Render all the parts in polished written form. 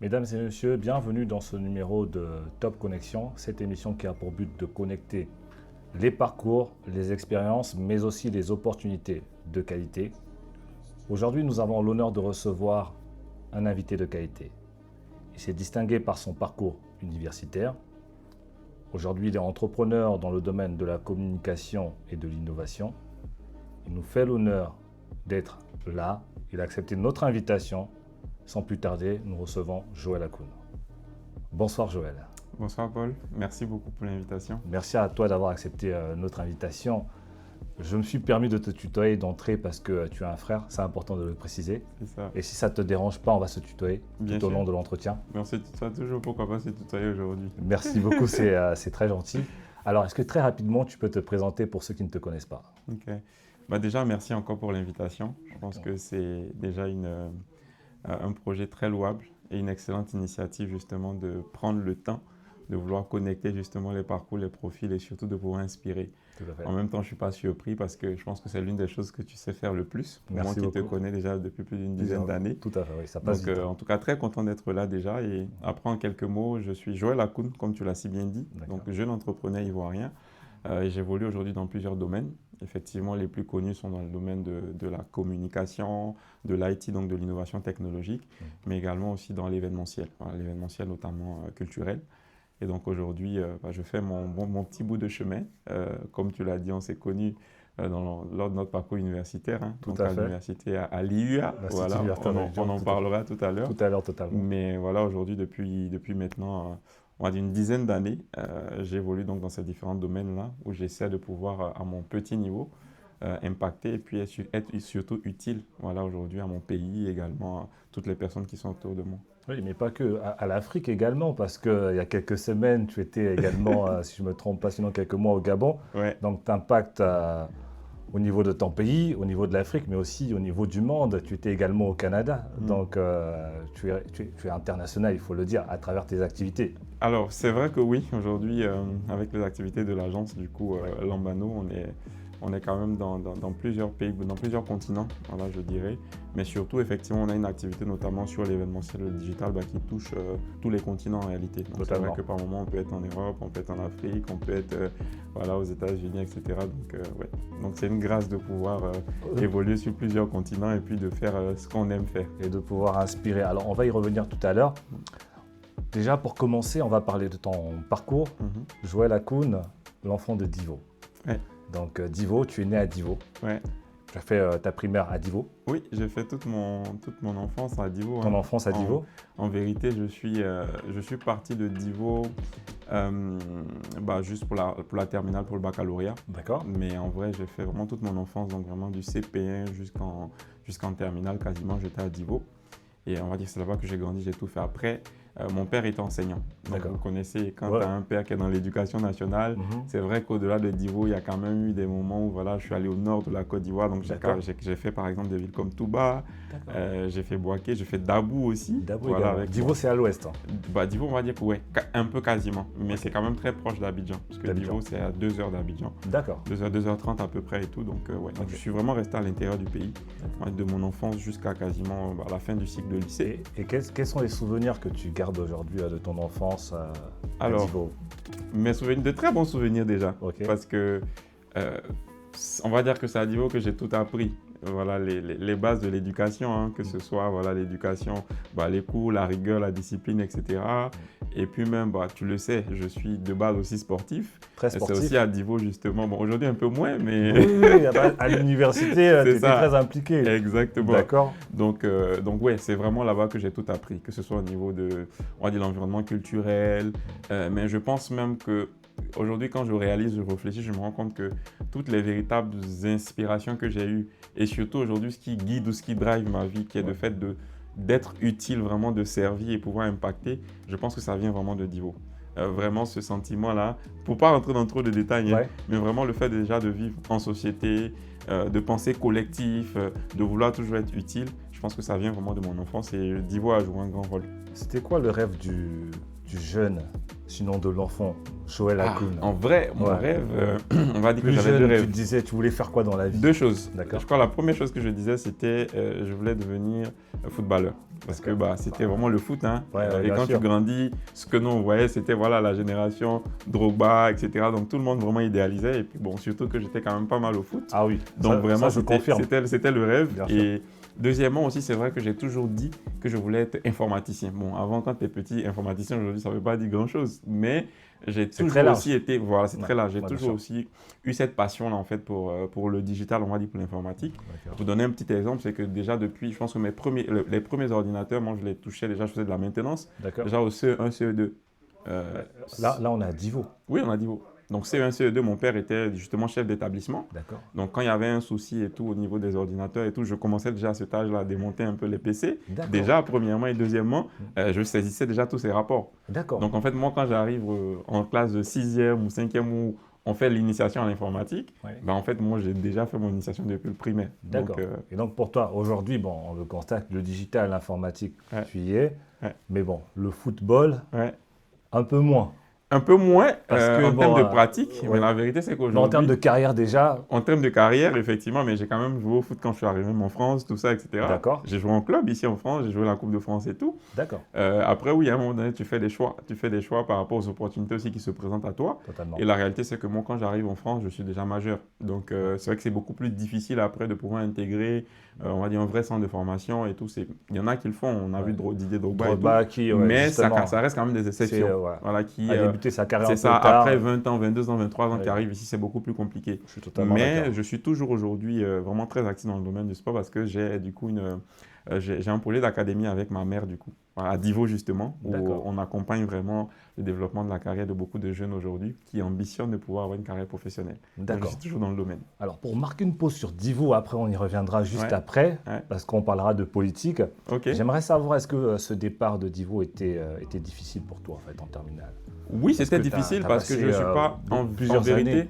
Mesdames et messieurs, bienvenue dans ce numéro de Top Connexion, cette émission qui a pour but de connecter les parcours, les expériences, mais aussi les opportunités de qualité. Aujourd'hui, nous avons l'honneur de recevoir un invité de qualité. Il s'est distingué par son parcours universitaire. Aujourd'hui, il est entrepreneur dans le domaine de la communication et de l'innovation. Il nous fait l'honneur d'être là. Il a accepté notre invitation. Sans plus tarder, nous recevons Joël Akoun. Bonsoir Joël. Bonsoir Paul, merci beaucoup pour l'invitation. Merci à toi d'avoir accepté notre invitation. Je me suis permis de te tutoyer d'entrée parce que tu as un frère, c'est important de le préciser. C'est ça. Et si ça ne te dérange pas, on va se tutoyer tout au long de l'entretien. Mais on se tutoie toujours, pourquoi pas se tutoyer aujourd'hui. Merci beaucoup, c'est très gentil. Alors, est-ce que très rapidement, tu peux te présenter pour ceux qui ne te connaissent pas? Ok. Déjà, merci encore pour l'invitation. Je pense que c'est déjà un projet très louable et une excellente initiative justement de prendre le temps de vouloir connecter justement les parcours, les profils et surtout de pouvoir inspirer. Tout à fait. En même temps, je ne suis pas surpris parce que je pense que c'est l'une des choses que tu sais faire le plus. Moi qui te connais déjà depuis plus d'une dizaine d'années. Tout à fait, oui, ça passe vite. En tout cas, très content d'être là déjà. Et après, en quelques mots, je suis Joël Akoun, comme tu l'as si bien dit. Donc, jeune entrepreneur ivoirien. Et j'évolue aujourd'hui dans plusieurs domaines. Effectivement, les plus connus sont dans le domaine de la communication, de l'IT, donc de l'innovation technologique, mais également aussi dans l'événementiel, l'événementiel notamment culturel. Et donc aujourd'hui, je fais mon petit bout de chemin. Comme tu l'as dit, on s'est connus lors de notre parcours universitaire, donc à l'université à l'IUA. Voilà, on en parlera tout à l'heure. Tout à l'heure, totalement. Mais voilà, aujourd'hui, depuis maintenant, on va dire une dizaine d'années, j'évolue donc dans ces différents domaines-là où j'essaie de pouvoir, à mon petit niveau, impacter et puis être surtout utile aujourd'hui à mon pays et également à toutes les personnes qui sont autour de moi. Oui, mais pas que, à l'Afrique également, parce qu'il y a quelques semaines, tu étais également, si je ne me trompe pas, sinon quelques mois au Gabon. Ouais. Donc, tu impactes au niveau de ton pays, au niveau de l'Afrique, mais aussi au niveau du monde. Tu étais également au Canada, donc tu es international, il faut le dire, à travers tes activités. Alors, c'est vrai que oui, aujourd'hui, avec les activités de l'agence, du coup, Lambano, on est quand même dans plusieurs pays, dans plusieurs continents, voilà, je dirais. Mais surtout, effectivement, on a une activité notamment sur l'événementiel digital qui touche tous les continents en réalité. Donc, c'est vrai que par moment, on peut être en Europe, on peut être en Afrique, on peut être aux États-Unis, etc. Donc, c'est une grâce de pouvoir évoluer sur plusieurs continents et puis de faire ce qu'on aime faire. Et de pouvoir inspirer. Alors, on va y revenir tout à l'heure. Déjà, pour commencer, on va parler de ton parcours. Joël Akoun, l'enfant de Divo. Ouais. Donc, Divo, tu es né à Divo. Ouais. Tu as fait ta primaire à Divo. Oui, j'ai fait toute mon enfance à Divo. Ton enfance à Divo. En vérité, je suis parti de Divo juste pour la terminale, pour le baccalauréat. D'accord. Mais en vrai, j'ai fait vraiment toute mon enfance, donc vraiment du CP1 jusqu'en terminale quasiment, j'étais à Divo. Et on va dire que c'est là-bas que j'ai grandi, j'ai tout fait. Après, mon père était enseignant. Donc vous connaissez, quand tu as un père qui est dans l'éducation nationale, c'est vrai qu'au-delà de Divo, il y a quand même eu des moments où je suis allé au nord de la Côte d'Ivoire. Donc j'ai fait par exemple des villes comme Touba, j'ai fait Bouaké, j'ai fait Dabou aussi. Dabou Divo, c'est à l'ouest. Divo, on va dire que un peu quasiment. Mais c'est quand même très proche d'Abidjan. Parce que Divo, c'est à 2 heures d'Abidjan. D'accord. 2h30 à peu près et tout. Donc, donc je suis vraiment resté à l'intérieur du pays, de mon enfance jusqu'à quasiment la fin du cycle de lycée. Et quels sont les souvenirs que tu gardes aujourd'hui de ton enfance à Divo? Mes souvenirs, de très bons souvenirs déjà. Parce que on va dire que c'est à Divo que j'ai tout appris. Voilà les bases de l'éducation, que ce soit l'éducation, les cours, la rigueur, la discipline, etc. Et puis même, tu le sais, je suis de base aussi sportif. Très sportif. C'est aussi à Divo justement. Bon, aujourd'hui un peu moins, mais... Oui, à l'université, tu étais très impliqué. Exactement. D'accord. Donc ouais, c'est vraiment là-bas que j'ai tout appris, que ce soit au niveau de l'environnement culturel. Mais je pense même que aujourd'hui, quand je réalise, je réfléchis, je me rends compte que toutes les véritables inspirations que j'ai eues, et surtout aujourd'hui, ce qui guide ou ce qui drive ma vie, qui est le fait d'être utile, vraiment de servir et pouvoir impacter, je pense que ça vient vraiment de Divo. Vraiment ce sentiment-là, pour ne pas rentrer dans trop de détails, mais vraiment le fait déjà de vivre en société, de penser collectif, de vouloir toujours être utile, je pense que ça vient vraiment de mon enfance et Divo a joué un grand rôle. C'était quoi le rêve du jeune, sinon de l'enfant Shoel Hakoun. En vrai, mon rêve, on va dire que Plus j'avais deux jeune, rêves. tu te disais, tu voulais faire quoi dans la vie? Deux choses. D'accord. Je crois que la première chose que je disais, c'était je voulais devenir footballeur. Parce que c'était vraiment le foot. Hein. Et quand tu grandis, ce que nous on voyait, c'était voilà, la génération Drogba, etc. Donc tout le monde vraiment idéalisait. Et puis bon, surtout que j'étais quand même pas mal au foot. Ah oui. Donc vraiment, je confirme. C'était le rêve. Bien et deuxièmement aussi, c'est vrai que j'ai toujours dit que je voulais être informaticien. Bon, avant, quand tu es petit, informaticien, aujourd'hui, ça ne veut pas dire grand-chose. Mais j'ai toujours aussi été, voilà, c'est très large. J'ai toujours aussi eu cette passion-là, en fait, pour le digital, on va dire, pour l'informatique. Pour donner un petit exemple, c'est que déjà depuis, je pense que les premiers ordinateurs, moi, je les touchais déjà, je faisais de la maintenance. Déjà au CE1, CE2. Là, on a Divo. Oui, on a Divo. Donc CE1, CE2, mon père était justement chef d'établissement. D'accord. Donc quand il y avait un souci et tout au niveau des ordinateurs et tout, je commençais déjà à cet âge-là à démonter un peu les PC. Déjà, premièrement et deuxièmement, je saisissais déjà tous ces rapports. D'accord. Donc en fait, moi, quand j'arrive en classe de 6e ou 5e où on fait l'initiation à l'informatique, en fait, moi, j'ai déjà fait mon initiation depuis le primaire. D'accord. Et donc pour toi, aujourd'hui, bon, on le constate, le digital, l'informatique, tu y es. Mais bon, le football, un peu moins. Un peu moins en termes de pratique, mais la vérité c'est qu'aujourd'hui… En termes de carrière déjà… En termes de carrière, effectivement, mais j'ai quand même joué au foot quand je suis arrivé en France, tout ça, etc. D'accord. J'ai joué en club ici en France, j'ai joué la Coupe de France et tout. D'accord. Après, oui, à un moment donné, tu fais des choix. Tu fais des choix par rapport aux opportunités aussi qui se présentent à toi. Totalement. Et la réalité, c'est que moi, quand j'arrive en France, je suis déjà majeur. Donc, c'est vrai que c'est beaucoup plus difficile après de pouvoir intégrer, on va dire, un vrai centre de formation et tout. Il y en a qui le font. On a vu Didier Drogba et tout. Mais ça reste quand même des exceptions. Voilà, qui a débuté sa carrière c'est ça, après 20 ans, 22 ans, 23 ans qui arrivent ici, c'est beaucoup plus compliqué. Je suis totalement d'accord. Je suis toujours aujourd'hui vraiment très actif dans le domaine du sport parce que j'ai du coup j'ai un projet d'académie avec ma mère du coup, à Divo justement, où on accompagne vraiment le développement de la carrière de beaucoup de jeunes aujourd'hui qui ambitionnent de pouvoir avoir une carrière professionnelle. Donc, je suis toujours dans le domaine. Alors pour marquer une pause sur Divo, après on y reviendra juste après, parce qu'on parlera de politique. J'aimerais savoir, est-ce que ce départ de Divo était difficile pour toi en fait en terminale? Oui, c'était difficile parce que je ne suis pas, en vérité,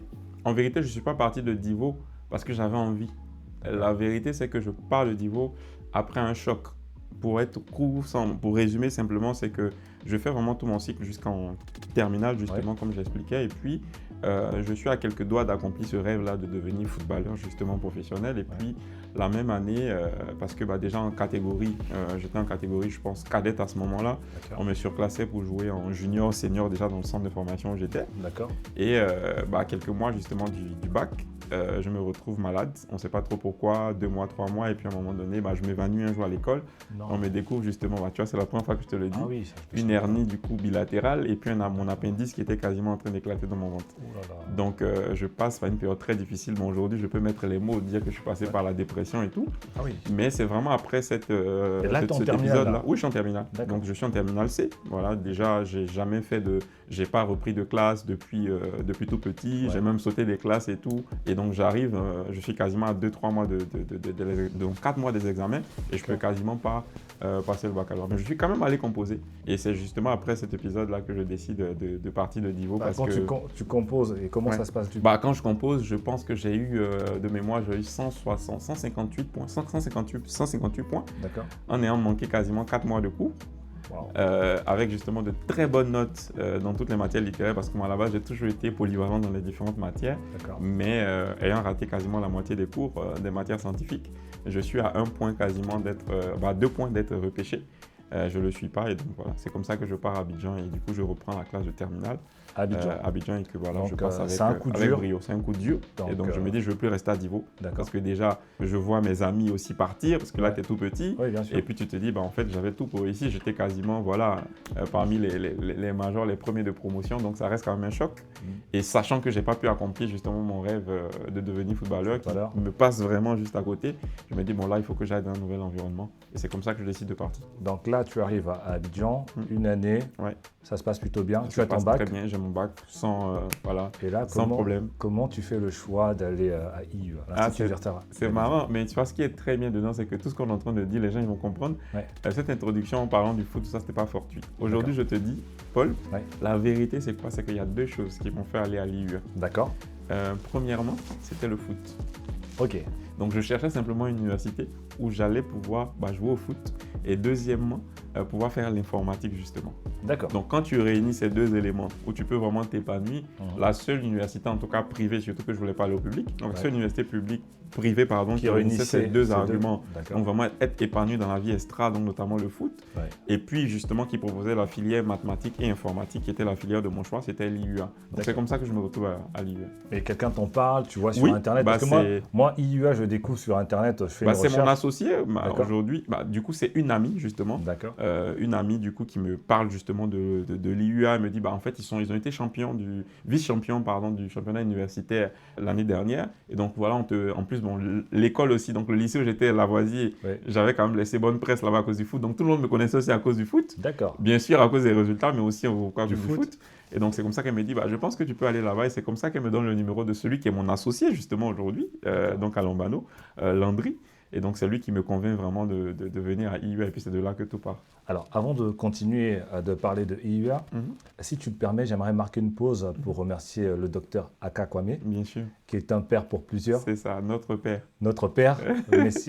je ne suis pas parti de Divo parce que j'avais envie. La vérité, c'est que je pars de Divo après un choc. Pour être court, pour résumer simplement, c'est que je fais vraiment tout mon cycle jusqu'en terminale, justement, comme j'expliquais. Et puis, je suis à quelques doigts d'accomplir ce rêve-là de devenir footballeur, justement, professionnel. Et puis, la même année, parce que déjà en catégorie, j'étais en catégorie, je pense, cadette à ce moment-là. On me surclassait pour jouer en junior, senior, déjà dans le centre de formation où j'étais. Et quelques mois, justement, du bac, je me retrouve malade. On ne sait pas trop pourquoi, 2 mois, 3 mois. Et puis, à un moment donné, je m'évanouis un jour à l'école. On me découvre, justement, tu vois, c'est la première fois que je te le dis, une hernie, du coup, bilatérale. Et puis, mon appendice qui était quasiment en train d'éclater dans mon ventre. Donc, je passe par une période très difficile. Bon, aujourd'hui, je peux mettre les mots, dire que je suis passé par la dépression et tout. Mais c'est vraiment après cet épisode-là. Oui, je suis en terminale. Donc, je suis en terminale C. Voilà, déjà, j'ai pas repris de classe depuis tout petit. J'ai même sauté des classes et tout. Et donc, j'arrive, je suis quasiment à 2-3 mois donc 4 mois des examens et je peux quasiment pas passer le baccalauréat. Mais je suis quand même allé composer. Et c'est justement après cet épisode-là que je décide de partir de Divo. Tu composes, et comment ça se passe quand je compose, je pense que j'ai eu, de mémoire, j'ai eu 158 points. En ayant manqué quasiment 4 mois de cours. Avec justement de très bonnes notes dans toutes les matières littéraires parce que moi à la base j'ai toujours été polyvalent dans les différentes matières, mais ayant raté quasiment la moitié des cours des matières scientifiques, je suis à 1 point quasiment d'être, 2 points d'être repêché. Je ne le suis pas et donc voilà, c'est comme ça que je pars à Abidjan et du coup je reprends la classe de terminale. Abidjan et que voilà, donc, je passe avec brio. C'est un coup dur. Et donc je me dis je ne veux plus rester à Divo parce que déjà je vois mes amis aussi partir parce que là tu es tout petit et puis tu te dis en fait j'avais tout pour réussir, j'étais quasiment parmi les majors, les premiers de promotion, donc ça reste quand même un choc. Et sachant que je n'ai pas pu accomplir justement mon rêve de devenir footballeur qui me passe vraiment juste à côté, je me dis là il faut que j'aille dans un nouvel environnement et c'est comme ça que je décide de partir. Donc là tu arrives à Abidjan, une année, ça se passe plutôt bien, tu as ton bac. Très bien, j'ai mon bac sans sans problème. Comment tu fais le choix d'aller à IU, à l'Institut Vertera? C'est marrant, mais tu vois, ce qui est très bien dedans, c'est que tout ce qu'on est en train de dire, les gens ils vont comprendre. Cette introduction en parlant du foot, tout ça, c'était pas fortuit. Aujourd'hui, je te dis, Paul, la vérité, c'est quoi? C'est qu'il y a 2 choses qui m'ont fait aller à l'IU. D'accord. Premièrement, c'était le foot. Ok. Donc, je cherchais simplement une université où j'allais pouvoir jouer au foot et deuxièmement, pouvoir faire l'informatique justement. D'accord. Donc quand tu réunis ces deux éléments où tu peux vraiment t'épanouir, la seule université, en tout cas privée, surtout que je ne voulais pas aller au public, donc la seule université privée qui réunissait ces deux arguments, donc vraiment être épanoui dans la vie extra, donc notamment le foot, et puis justement qui proposait la filière mathématiques et informatique qui était la filière de mon choix, c'était l'IUA. Donc c'est comme ça que je me retrouve à l'IUA. Et quelqu'un t'en parle, tu vois sur Internet, parce que moi, IUA, je découvre sur Internet, je fais une recherche. C'est mon associé aujourd'hui, du coup c'est une amie justement, une amie du coup qui me parle justement de l'IUA, elle me dit en fait ils ont été vice-champions du championnat universitaire l'année dernière, et donc voilà, en plus l'école aussi, donc le lycée où j'étais, Lavoisier, j'avais quand même laissé bonne presse là-bas à cause du foot, donc tout le monde me connaissait aussi à cause du foot, bien sûr à cause des résultats, mais aussi au cause du foot. Et donc c'est comme ça qu'elle me dit, je pense que tu peux aller là-bas, et c'est comme ça qu'elle me donne le numéro de celui qui est mon associé justement aujourd'hui, donc à Lambano, Landry. Et donc, c'est lui qui me convainc vraiment de venir à IUA, et puis c'est de là que tout part. Alors, avant de continuer de parler de IUA, si tu le permets, j'aimerais marquer une pause pour remercier le docteur Aka Kwame, bien sûr, qui est un père pour plusieurs. C'est ça, notre père. Notre père.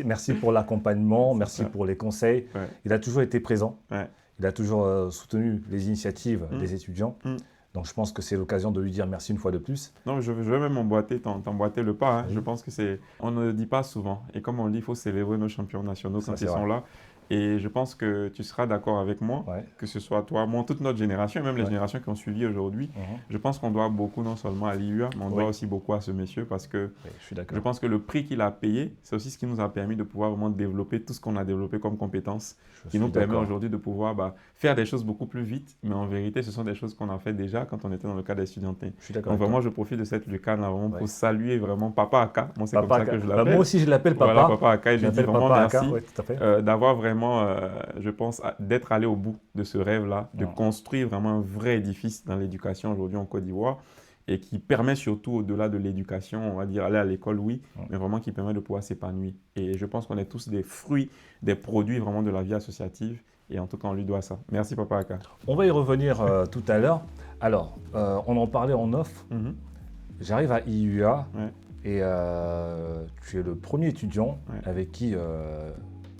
Merci pour l'accompagnement, merci pour les conseils. Il a toujours été présent, il a toujours soutenu les initiatives des étudiants. Donc, je pense que c'est l'occasion de lui dire merci une fois de plus. Non, je vais même t'emboîter le pas. Je pense que on ne le dit pas souvent. Et comme on le dit, il faut célébrer nos champions nationaux quand ils sont là. Et je pense que tu seras d'accord avec moi, que ce soit toi, moi, toute notre génération, et même les générations qui ont suivi aujourd'hui. Je pense qu'on doit beaucoup non seulement à l'IUA, mais on doit aussi beaucoup à ce monsieur, parce que je pense que le prix qu'il a payé, c'est aussi ce qui nous a permis de pouvoir vraiment développer tout ce qu'on a développé comme compétences, qui nous permet aujourd'hui de pouvoir faire des choses beaucoup plus vite, mais en vérité, ce sont des choses qu'on a fait déjà quand on était dans le cadre estudiantin. Donc vraiment, je profite de cette lucarne vraiment pour saluer vraiment Papa Aka. Moi, c'est comme ça que je l'appelle. Moi aussi, je l'appelle Papa. Voilà, Papa Aka, et je dis vraiment merci d'avoir vraiment, je pense, d'être allé au bout de ce rêve-là, de construire vraiment un vrai édifice dans l'éducation aujourd'hui en Côte d'Ivoire, et qui permet surtout, au-delà de l'éducation, on va dire aller à l'école, oui, mais vraiment qui permet de pouvoir s'épanouir. Et je pense qu'on est tous des fruits, des produits vraiment de la vie associative, et en tout cas, on lui doit ça. Merci, Papa Aka. On va y revenir tout à l'heure. Alors, on en parlait en off. J'arrive à IUA, et tu es le premier étudiant avec qui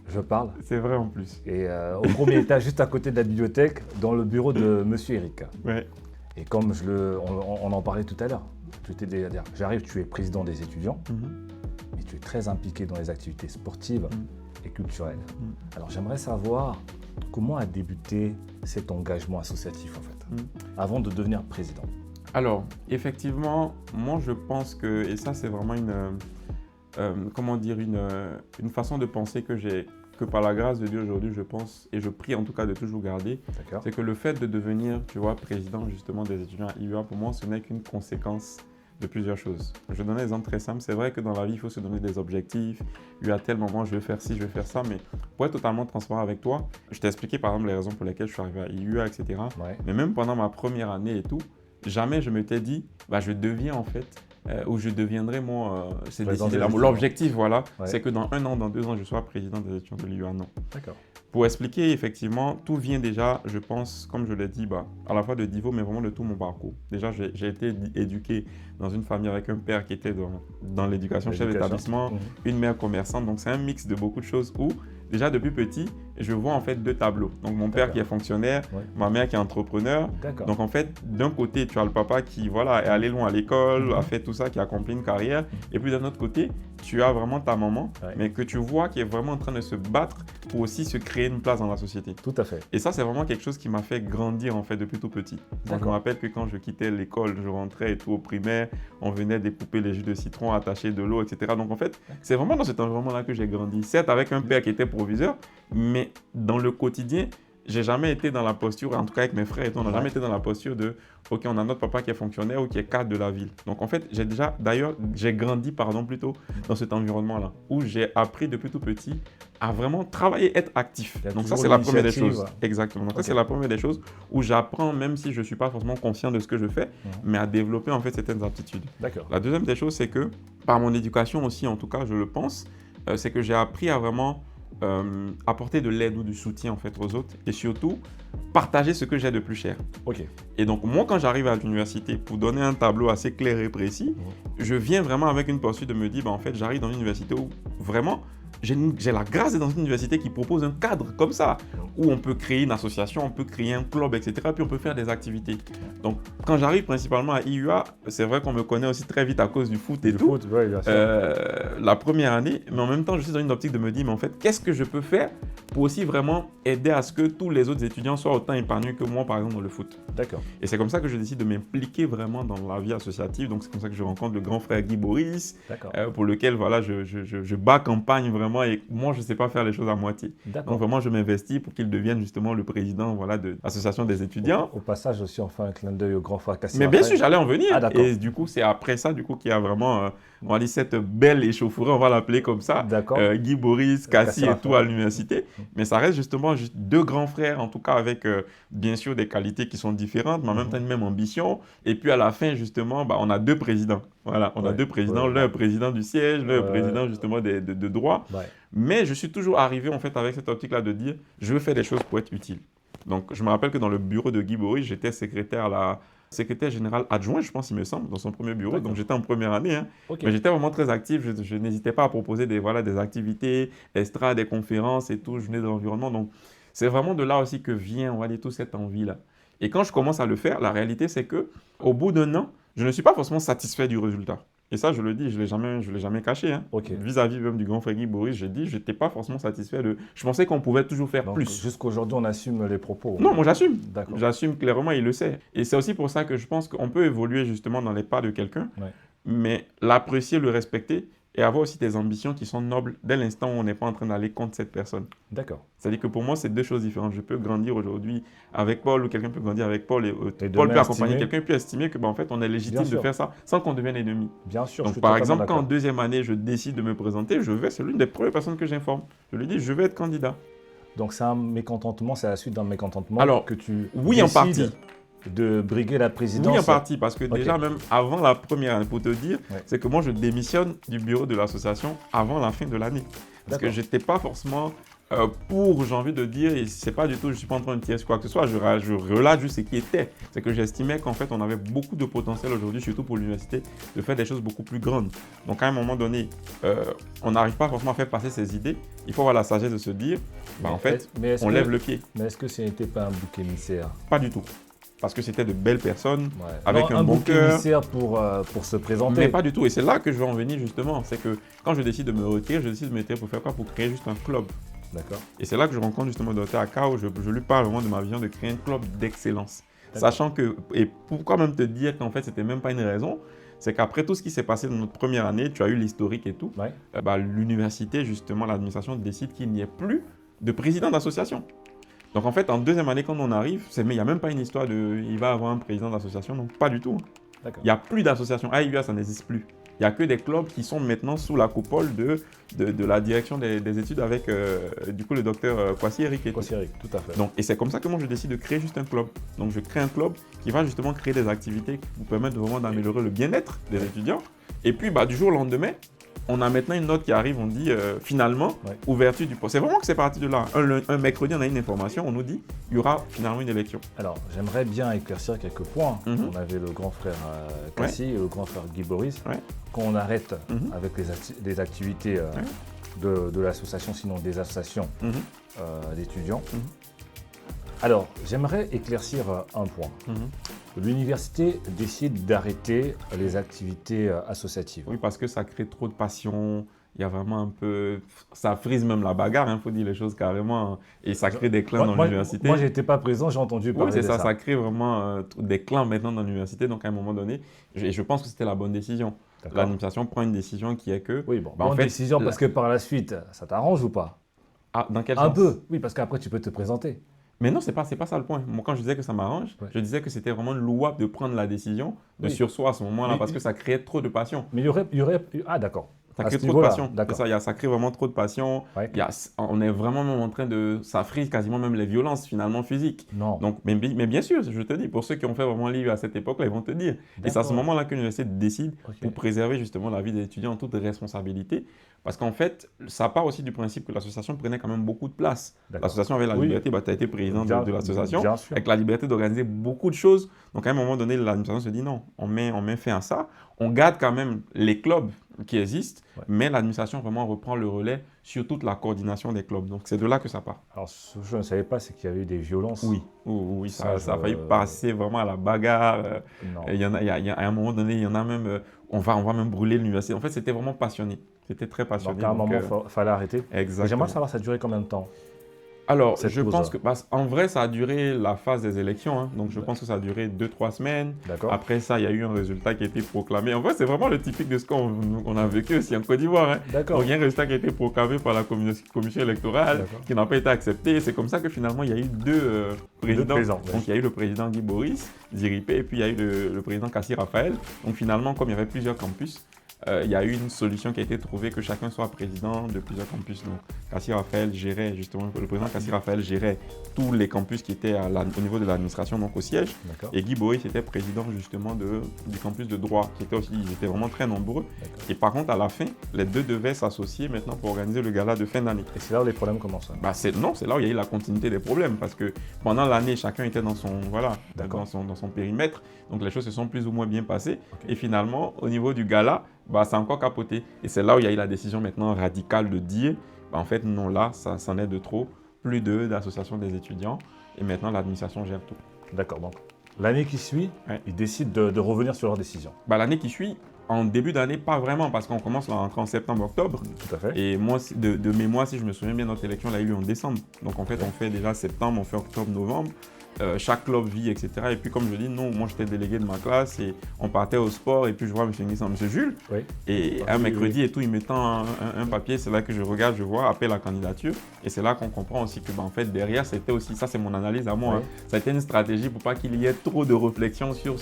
je parle. C'est vrai en plus. Et au premier étage, juste à côté de la bibliothèque, dans le bureau de Monsieur Eric. Et comme on en parlait tout à l'heure, j'arrive, tu es président des étudiants, et tu es très impliqué dans les activités sportives et culturelles. Alors j'aimerais savoir comment a débuté cet engagement associatif en fait, avant de devenir président. Alors, effectivement, moi je pense que, et ça c'est vraiment une façon de penser que par la grâce de Dieu aujourd'hui, je pense, et je prie en tout cas de toujours garder, c'est que le fait de devenir, tu vois, président justement des étudiants à IUA, pour moi, ce n'est qu'une conséquence de plusieurs choses. Je donne un exemple très simple. C'est vrai que dans la vie, il faut se donner des objectifs. Il y a tel moment, je vais faire ci, je vais faire ça. Mais pour être totalement transparent avec toi, je t'ai expliqué par exemple les raisons pour lesquelles je suis arrivé à IUA, etc. Mais même pendant ma première année et tout, jamais je m'étais dit, je deviens en fait, ou je deviendrai moi, c'est l'objectif, voilà, c'est que dans 1 an, dans 2 ans, je sois président des étudiants de l'IUA. Non. D'accord. Pour expliquer, effectivement, tout vient déjà, je pense, comme je l'ai dit, à la fois de Divo, mais vraiment de tout mon parcours. Déjà, j'ai été éduqué dans une famille avec un père qui était dans l'éducation, chef d'établissement, une mère commerçante. Donc, c'est un mix de beaucoup de choses où, déjà depuis petit, je vois en fait 2 tableaux. Donc, mon père qui est fonctionnaire, ma mère qui est entrepreneur. Donc, en fait, d'un côté, tu as le papa qui est allé loin à l'école, a fait tout ça, qui a accompli une carrière. Et puis, d'un autre côté, tu as vraiment ta maman, mais que tu vois qui est vraiment en train de se battre pour aussi se créer une place dans la société. Tout à fait. Et ça, c'est vraiment quelque chose qui m'a fait grandir en fait depuis tout petit. Donc, je me rappelle que quand je quittais l'école, je rentrais et tout au primaire, on venait découper les jus de citron, attacher de l'eau, etc. Donc, en fait, c'est vraiment dans cet environnement-là que j'ai grandi. Certes, avec un père qui était proviseur, mais dans le quotidien, j'ai jamais été dans la posture, en tout cas avec mes frères et tout, on n'a jamais été dans la posture de « Ok, on a notre papa qui est fonctionnaire ou qui est cadre de la ville ». Donc en fait, j'ai grandi plutôt dans cet environnement-là, où j'ai appris depuis tout petit à vraiment travailler, être actif. Donc ça, c'est la première des choses. Exactement. Donc ça, c'est la première des choses où j'apprends, même si je ne suis pas forcément conscient de ce que je fais, mais à développer en fait certaines aptitudes. La deuxième des choses, c'est que par mon éducation aussi, en tout cas, je le pense, c'est que j'ai appris à vraiment apporter de l'aide ou du soutien en fait aux autres et surtout partager ce que j'ai de plus cher. Et donc moi quand j'arrive à l'université, pour donner un tableau assez clair et précis, je viens vraiment avec une posture de me dire en fait j'arrive dans l'université où vraiment j'ai la grâce d'être dans une université qui propose un cadre comme ça, où on peut créer une association, on peut créer un club, etc. Puis on peut faire des activités. Donc, quand j'arrive principalement à IUA, c'est vrai qu'on me connaît aussi très vite à cause du foot et tout. Foot, ouais, bien sûr. La première année, mais en même temps, je suis dans une optique de me dire, mais en fait, qu'est-ce que je peux faire pour aussi vraiment aider à ce que tous les autres étudiants soient autant épanouis que moi, par exemple, dans le foot. D'accord. Et c'est comme ça que je décide de m'impliquer vraiment dans la vie associative. Donc, c'est comme ça que je rencontre le grand frère Guy Boris, pour lequel voilà, je bats campagne vraiment. Et moi, je ne sais pas faire les choses à moitié. Donc, vraiment, je m'investis pour qu'il devienne justement le président voilà, de l'association des étudiants. Au passage aussi, enfin, un clin d'œil au grand frère Cassie. Mais bien sûr, j'allais en venir. Ah, et du coup, c'est après ça qu'il y a vraiment, on va dire, cette belle échauffourée, on va l'appeler comme ça. Guy Boris, Cassie et tout à l'université. Mais ça reste justement deux grands frères, en tout cas avec bien sûr des qualités qui sont différentes, mais en même temps une même ambition. Et puis à la fin, justement, on a deux présidents. Voilà, on a deux présidents, l'un président du siège, l'un président justement de droit. Mais je suis toujours arrivé en fait avec cette optique-là de dire, je veux faire des choses pour être utile. Donc je me rappelle que dans le bureau de Guy Boris, j'étais secrétaire général adjoint, je pense, il me semble, dans son premier bureau. Donc, j'étais en première année. Hein. Mais j'étais vraiment très actif. Je n'hésitais pas à proposer des activités, extra, des conférences et tout. Je venais de l'environnement. Donc, c'est vraiment de là aussi que vient, on va dire, toute cette envie-là. Et quand je commence à le faire, la réalité, c'est qu'au bout d'un an, je ne suis pas forcément satisfait du résultat. Et ça, je le dis, je ne l'ai jamais caché. Hein. Vis-à-vis même du grand frère Guy Boris, j'ai dit, je n'étais pas forcément satisfait de... Je pensais qu'on pouvait toujours faire plus. Jusqu'aujourd'hui, on assume les propos. Non, moi j'assume. J'assume clairement, il le sait. Et c'est aussi pour ça que je pense qu'on peut évoluer justement dans les pas de quelqu'un, mais l'apprécier, le respecter et avoir aussi des ambitions qui sont nobles dès l'instant où on n'est pas en train d'aller contre cette personne. D'accord. C'est-à-dire que pour moi, c'est deux choses différentes. Je peux grandir aujourd'hui avec Paul ou quelqu'un peut grandir avec Paul et Paul peut accompagner quelqu'un, peut estimer que en fait, on est légitime de faire ça sans qu'on devienne ennemi. Bien sûr. Donc par exemple, quand en deuxième année, je décide de me présenter, c'est l'une des premières personnes que j'informe. Je lui dis, je vais être candidat. Donc c'est un mécontentement, c'est la suite d'un mécontentement que tu oui, en partie. De briguer la présidence. Oui, en partie, parce que déjà, même avant la première année, pour te dire, c'est que moi, je démissionne du bureau de l'association avant la fin de l'année. Parce que je n'étais pas forcément j'ai envie de dire, et c'est pas du tout, je ne suis pas en train de tirer sur quoi que ce soit, je relâche juste ce qui était. C'est que j'estimais qu'en fait, on avait beaucoup de potentiel aujourd'hui, surtout pour l'université, de faire des choses beaucoup plus grandes. Donc, à un moment donné, on n'arrive pas forcément à faire passer ces idées. Il faut avoir la sagesse de se dire, en fait, on lève le pied. Mais est-ce que ce n'était pas un bouc émissaire? Pas du tout. Parce que c'était de belles personnes, avec un bon cœur. Émissaire pour se présenter. Mais pas du tout. Et c'est là que je veux en venir justement. C'est que quand je décide de me retirer, je décide de me retirer pour faire quoi? Pour créer juste un club. D'accord. Et c'est là que je rencontre justement le Dr Aka, où je lui parle vraiment de ma vision de créer un club d'excellence. Sachant que, et pourquoi même te dire qu'en fait, c'était même pas une raison, c'est qu'après tout ce qui s'est passé dans notre première année, tu as eu l'historique et tout, l'université, justement, l'administration décide qu'il n'y ait plus de président d'association. Donc en fait, en deuxième année, quand on arrive, il n'y a même pas une histoire de il va avoir un président d'association, non, pas du tout. Il n'y a plus d'association. À IUA, ça n'existe plus. Il n'y a que des clubs qui sont maintenant sous la coupole de la direction des études avec du coup le docteur Kwasi Eric. Kwasi Eric, tout à fait. Donc, et c'est comme ça que moi je décide de créer juste un club. Donc je crée un club qui va justement créer des activités qui vous permettent vraiment d'améliorer le bien-être des étudiants. Et puis du jour au lendemain, on a maintenant une note qui arrive, on dit finalement, ouverture du poste. C'est vraiment que c'est parti de là. Un mercredi, on a une information, on nous dit il y aura finalement une élection. Alors, j'aimerais bien éclaircir quelques points. On avait le grand frère Cassie et le grand frère Guy Boris. Quand on arrête avec les activités de l'association, sinon des associations d'étudiants. Alors, j'aimerais éclaircir un point. L'université décide d'arrêter les activités associatives. Oui, parce que ça crée trop de passion. Il y a vraiment un peu... Ça frise même la bagarre, il faut dire les choses carrément. Et ça crée des clans dans l'université. Moi, je n'étais pas présent, j'ai entendu parler de ça. Oui, c'est ça. Ça crée vraiment des clans maintenant dans l'université. Donc, à un moment donné, je pense que c'était la bonne décision. L'administration prend une décision qui est que... Oui, bonne décision parce que par la suite, ça t'arrange ou pas? Dans quel sens? Un peu, oui, parce qu'après, tu peux te présenter. Mais non, c'est pas ça le point. Moi, quand je disais que ça m'arrange, je disais que c'était vraiment louable de prendre la décision de sursoir à ce moment-là parce que ça créait trop de passion. Mais il y aurait... Ah, d'accord. Ça crée trop de passion. Ça crée vraiment trop de passion. On est vraiment même en train de... Ça frise quasiment même les violences finalement physiques. Non. Donc, mais bien sûr, je te dis, pour ceux qui ont fait vraiment l'IU à cette époque-là, ils vont te dire. Et c'est à ce moment-là que l'université décide pour préserver justement la vie des étudiants en toute responsabilité. Parce qu'en fait, ça part aussi du principe que l'association prenait quand même beaucoup de place. L'association avait la liberté, tu as été président de l'association, avec la liberté d'organiser beaucoup de choses. Donc à un moment donné, l'administration se dit non, on met fin à ça. On garde quand même les clubs. qui existent, mais l'administration vraiment reprend le relais sur toute la coordination des clubs. Donc c'est de là que ça part. Alors, ce que je ne savais pas, c'est qu'il y avait eu des violences. Oui, ça a failli passer vraiment à la bagarre. Il y a à un moment donné, il y en a même, on va même brûler l'université. En fait, c'était vraiment passionné. C'était très passionné. Donc à un moment, il fallait arrêter. Exactement. J'aimerais savoir, ça a duré combien de temps? Alors, je pense que, en vrai, ça a duré la phase des élections. Hein. Donc, je pense que ça a duré 2-3 semaines. Après ça, il y a eu un résultat qui a été proclamé. En vrai, c'est vraiment le typique de ce qu'on a vécu aussi en Côte d'Ivoire. Hein. Donc, il y a un résultat qui a été proclamé par la commission électorale qui n'a pas été accepté. C'est comme ça que finalement, il y a eu deux présidents. Donc, il y a eu le président Guy Boris Dziripé et puis il y a eu le président Kassi Raphaël. Donc, finalement, comme il y avait plusieurs campus, il y a eu une solution qui a été trouvée que chacun soit président de plusieurs campus. Donc, Kassi Raphaël gérait justement, le président Kassi Raphaël gérait tous les campus qui étaient au niveau de l'administration, donc au siège. Et Guy Boris était président justement du campus de droit, ils étaient vraiment très nombreux. Et par contre, à la fin, les deux devaient s'associer maintenant pour organiser le gala de fin d'année. Et c'est là où les problèmes commencent. Non, c'est là où il y a eu la continuité des problèmes parce que pendant l'année, chacun était dans son périmètre. Donc, les choses se sont plus ou moins bien passées. Et finalement, au niveau du gala, ça a encore capoté. Et c'est là où il y a eu la décision maintenant radicale de dire, en fait, non, là, ça en est de trop. Plus d'associations des étudiants. Et maintenant, l'administration gère tout. D'accord. Donc, l'année qui suit, ils décident de revenir sur leur décision. L'année qui suit, en début d'année, pas vraiment, parce qu'on commence la rentrée en septembre-octobre. Tout à fait. Et moi, de mémoire, si je me souviens bien, notre élection l'a eu en décembre. Donc, en fait, on fait déjà septembre, on fait octobre, novembre. Chaque club vit, etc. Et puis, comme je dis, non, moi, j'étais délégué de ma classe et on partait au sport. Et puis, je vois M. Nissan, M. Jules. Et un mercredi et tout, il mettant un papier, c'est là que je regarde, je vois, appel à candidature. Et c'est là qu'on comprend aussi que, en fait, derrière, c'était aussi, ça, c'est mon analyse à moi. Ça a été une stratégie pour pas qu'il y ait trop de réflexion sur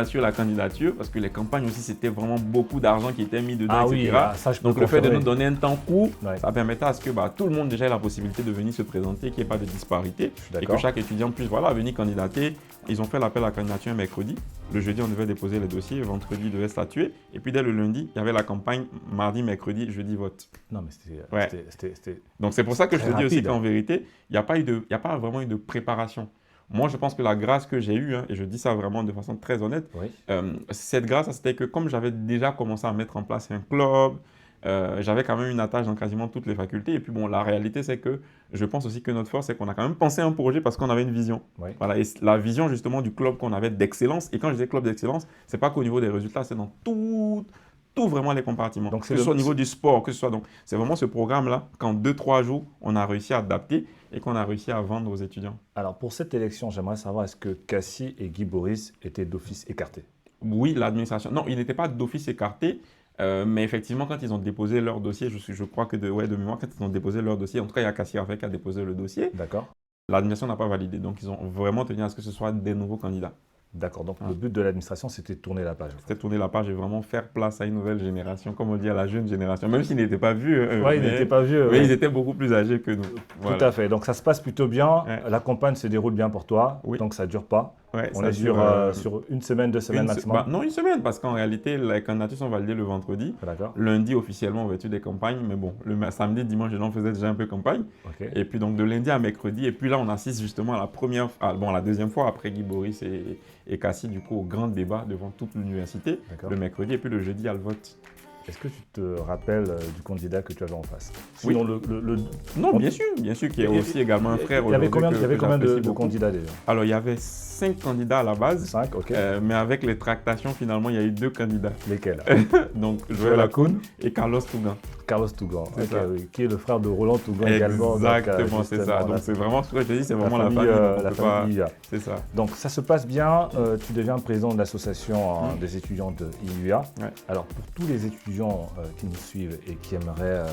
sur la candidature, parce que les campagnes aussi, c'était vraiment beaucoup d'argent qui était mis dedans, etc. Donc, le fait de nous donner un temps court, ça permettait à ce que tout le monde déjà ait la possibilité de venir se présenter, qu'il n'y ait pas de disparité, et que chaque étudiant puisse venir candidater. Ils ont fait l'appel à candidature un mercredi. Le jeudi, on devait déposer les dossiers. Vendredi, ils devaient statuer. Et puis, dès le lundi, il y avait la campagne mardi, mercredi, jeudi, vote. Non, mais c'était Donc, c'est pour ça que je te dis aussi qu'en vérité, il n'y a pas vraiment eu de préparation. Moi, je pense que la grâce que j'ai eue, et je dis ça vraiment de façon très honnête, cette grâce, c'était que comme j'avais déjà commencé à mettre en place un club, j'avais quand même une attache dans quasiment toutes les facultés. Et puis la réalité, c'est que je pense aussi que notre force, c'est qu'on a quand même pensé à un projet parce qu'on avait une vision. Et la vision justement du club qu'on avait d'excellence. Et quand je dis club d'excellence, c'est pas qu'au niveau des résultats, c'est dans tout vraiment les compartiments. Donc, que ce soit au niveau du sport, que ce soit. Donc, c'est vraiment ce programme-là qu'en 2-3 jours, on a réussi à adapter et qu'on a réussi à vendre aux étudiants. Alors, pour cette élection, j'aimerais savoir, est-ce que Kassi et Guy Boris étaient d'office écartés? Oui, l'administration. Non, ils n'étaient pas d'office écartés. Mais effectivement, quand ils ont déposé leur dossier, je crois que de mémoire, quand ils ont déposé leur dossier, en tout cas, il y a Kassi Raphaël qui a déposé le dossier. D'accord. L'administration n'a pas validé. Donc, ils ont vraiment tenu à ce que ce soit des nouveaux candidats. D'accord, donc le but de l'administration, c'était de tourner la page. C'était de tourner la page et vraiment faire place à une nouvelle génération, comme on dit à la jeune génération, même s'ils n'étaient pas vieux. Ils n'étaient pas vieux. Mais ils étaient beaucoup plus âgés que nous. Tout à fait, donc ça se passe plutôt bien, la campagne se déroule bien pour toi, donc ça ne dure pas. On est sur une semaine, 2 semaines maximum. Non, une semaine, parce qu'en réalité, les candidatures sont validées le vendredi. Lundi, officiellement, on va étudier des campagnes, mais bon, le samedi, dimanche, on faisait déjà un peu campagne. Et puis donc de lundi à mercredi, et puis là, on assiste justement à la deuxième fois après Guy Boris et Kassi, du coup, au grand débat devant toute l'université, le mercredi, et puis le jeudi, à le vote. Est-ce que tu te rappelles du candidat que tu avais en face? Sinon, Non, bien sûr, qui est aussi également un frère. Il y avait combien de candidats déjà? Alors, il y avait 5 candidats à la base. 5, ok. Mais avec les tractations, finalement, il y a eu 2 candidats. Lesquels? Donc, Joël Akoun et Carlos Tougan. Carlos Tougan, qui est le frère de Roland Tougan également. Exactement, c'est ça. Donc, c'est vraiment ce que je te dis, c'est vraiment la famille. C'est ça. Donc, ça se passe bien. Tu deviens président de l'association des étudiants de IUA. Alors, pour tous les étudiants qui nous suivent et qui aimeraient,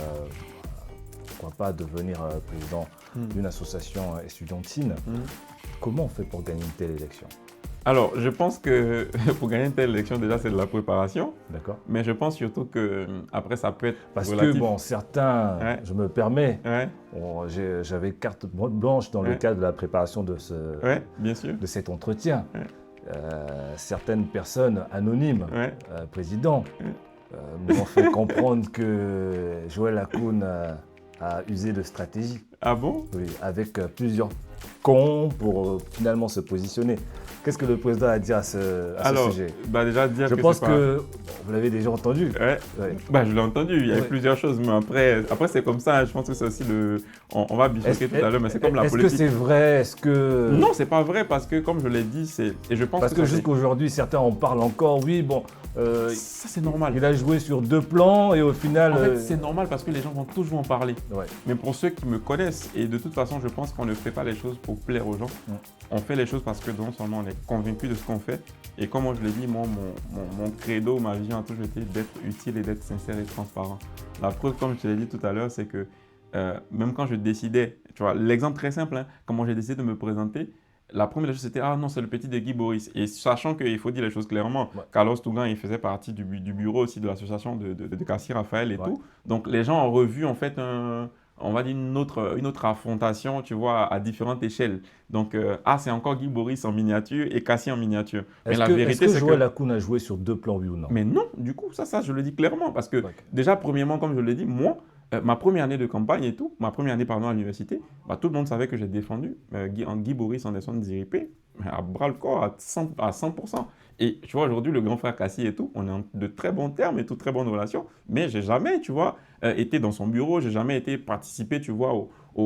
pourquoi pas, devenir président d'une association estudiantine, comment on fait pour gagner une telle élection? Alors, je pense que pour gagner une telle élection, déjà, c'est de la préparation. D'accord. Mais je pense surtout qu'après, ça peut être Parce relatif. que, certains, je me permets, j'avais carte blanche dans le cadre de la préparation de cet entretien. Certaines personnes anonymes, présidents, m'ont fait comprendre que Joël Akoun a usé de stratégie. Ah bon? Oui, avec plusieurs con pour finalement se positionner. Qu'est-ce que le président a à dire à ce sujet? Déjà dire Je que pense c'est que vous l'avez déjà entendu. Ouais. Ouais. Je l'ai entendu, il y a plusieurs choses, mais après c'est comme ça, je pense que c'est aussi On va bifurquer tout à l'heure, mais c'est comme la politique. Est-ce que c'est vrai? Est-ce que... Non, c'est pas vrai, parce que comme je l'ai dit, et je pense parce que jusqu'à aujourd'hui, certains en parlent encore, oui, bon... ça c'est normal. Il a joué sur 2 plans et au final... En fait, c'est normal parce que les gens vont toujours en parler. Ouais. Mais pour ceux qui me connaissent, et de toute façon, je pense qu'on ne fait pas les choses pour plaire aux gens. On fait les choses parce que non seulement on est convaincu de ce qu'on fait, et comme moi je l'ai dit, moi, mon credo, ma vision a toujours été d'être utile et d'être sincère et transparent. La preuve, comme je te l'ai dit tout à l'heure, c'est que même quand je décidais, tu vois, l'exemple très simple, hein, comment j'ai décidé de me présenter, la première chose c'était « Ah non, c'est le petit de Guy Boris ». Et sachant qu'il faut dire les choses clairement, Carlos Tougan, il faisait partie du bureau aussi de l'association de Cassie Raphaël et tout. Donc les gens ont revu en fait on va dire une autre affrontation, tu vois, à différentes échelles. Donc, c'est encore Guy Boris en miniature et Cassie en miniature. Mais la vérité, c'est que Joël Akoun a joué sur 2 plans, oui ou non? Mais non, du coup, ça, je le dis clairement. Parce que déjà, premièrement, comme je l'ai dit, moi, ma première année de campagne et tout, ma première année, à l'université, tout le monde savait que j'ai défendu Guy Boris en descendant d'Iripé, à bras le corps, à 100%. Et tu vois, aujourd'hui, le grand frère Cassie et tout, on est en de très bons termes et de très bonnes relations, mais j'ai jamais, tu vois, été dans son bureau, j'ai jamais été participé, tu vois,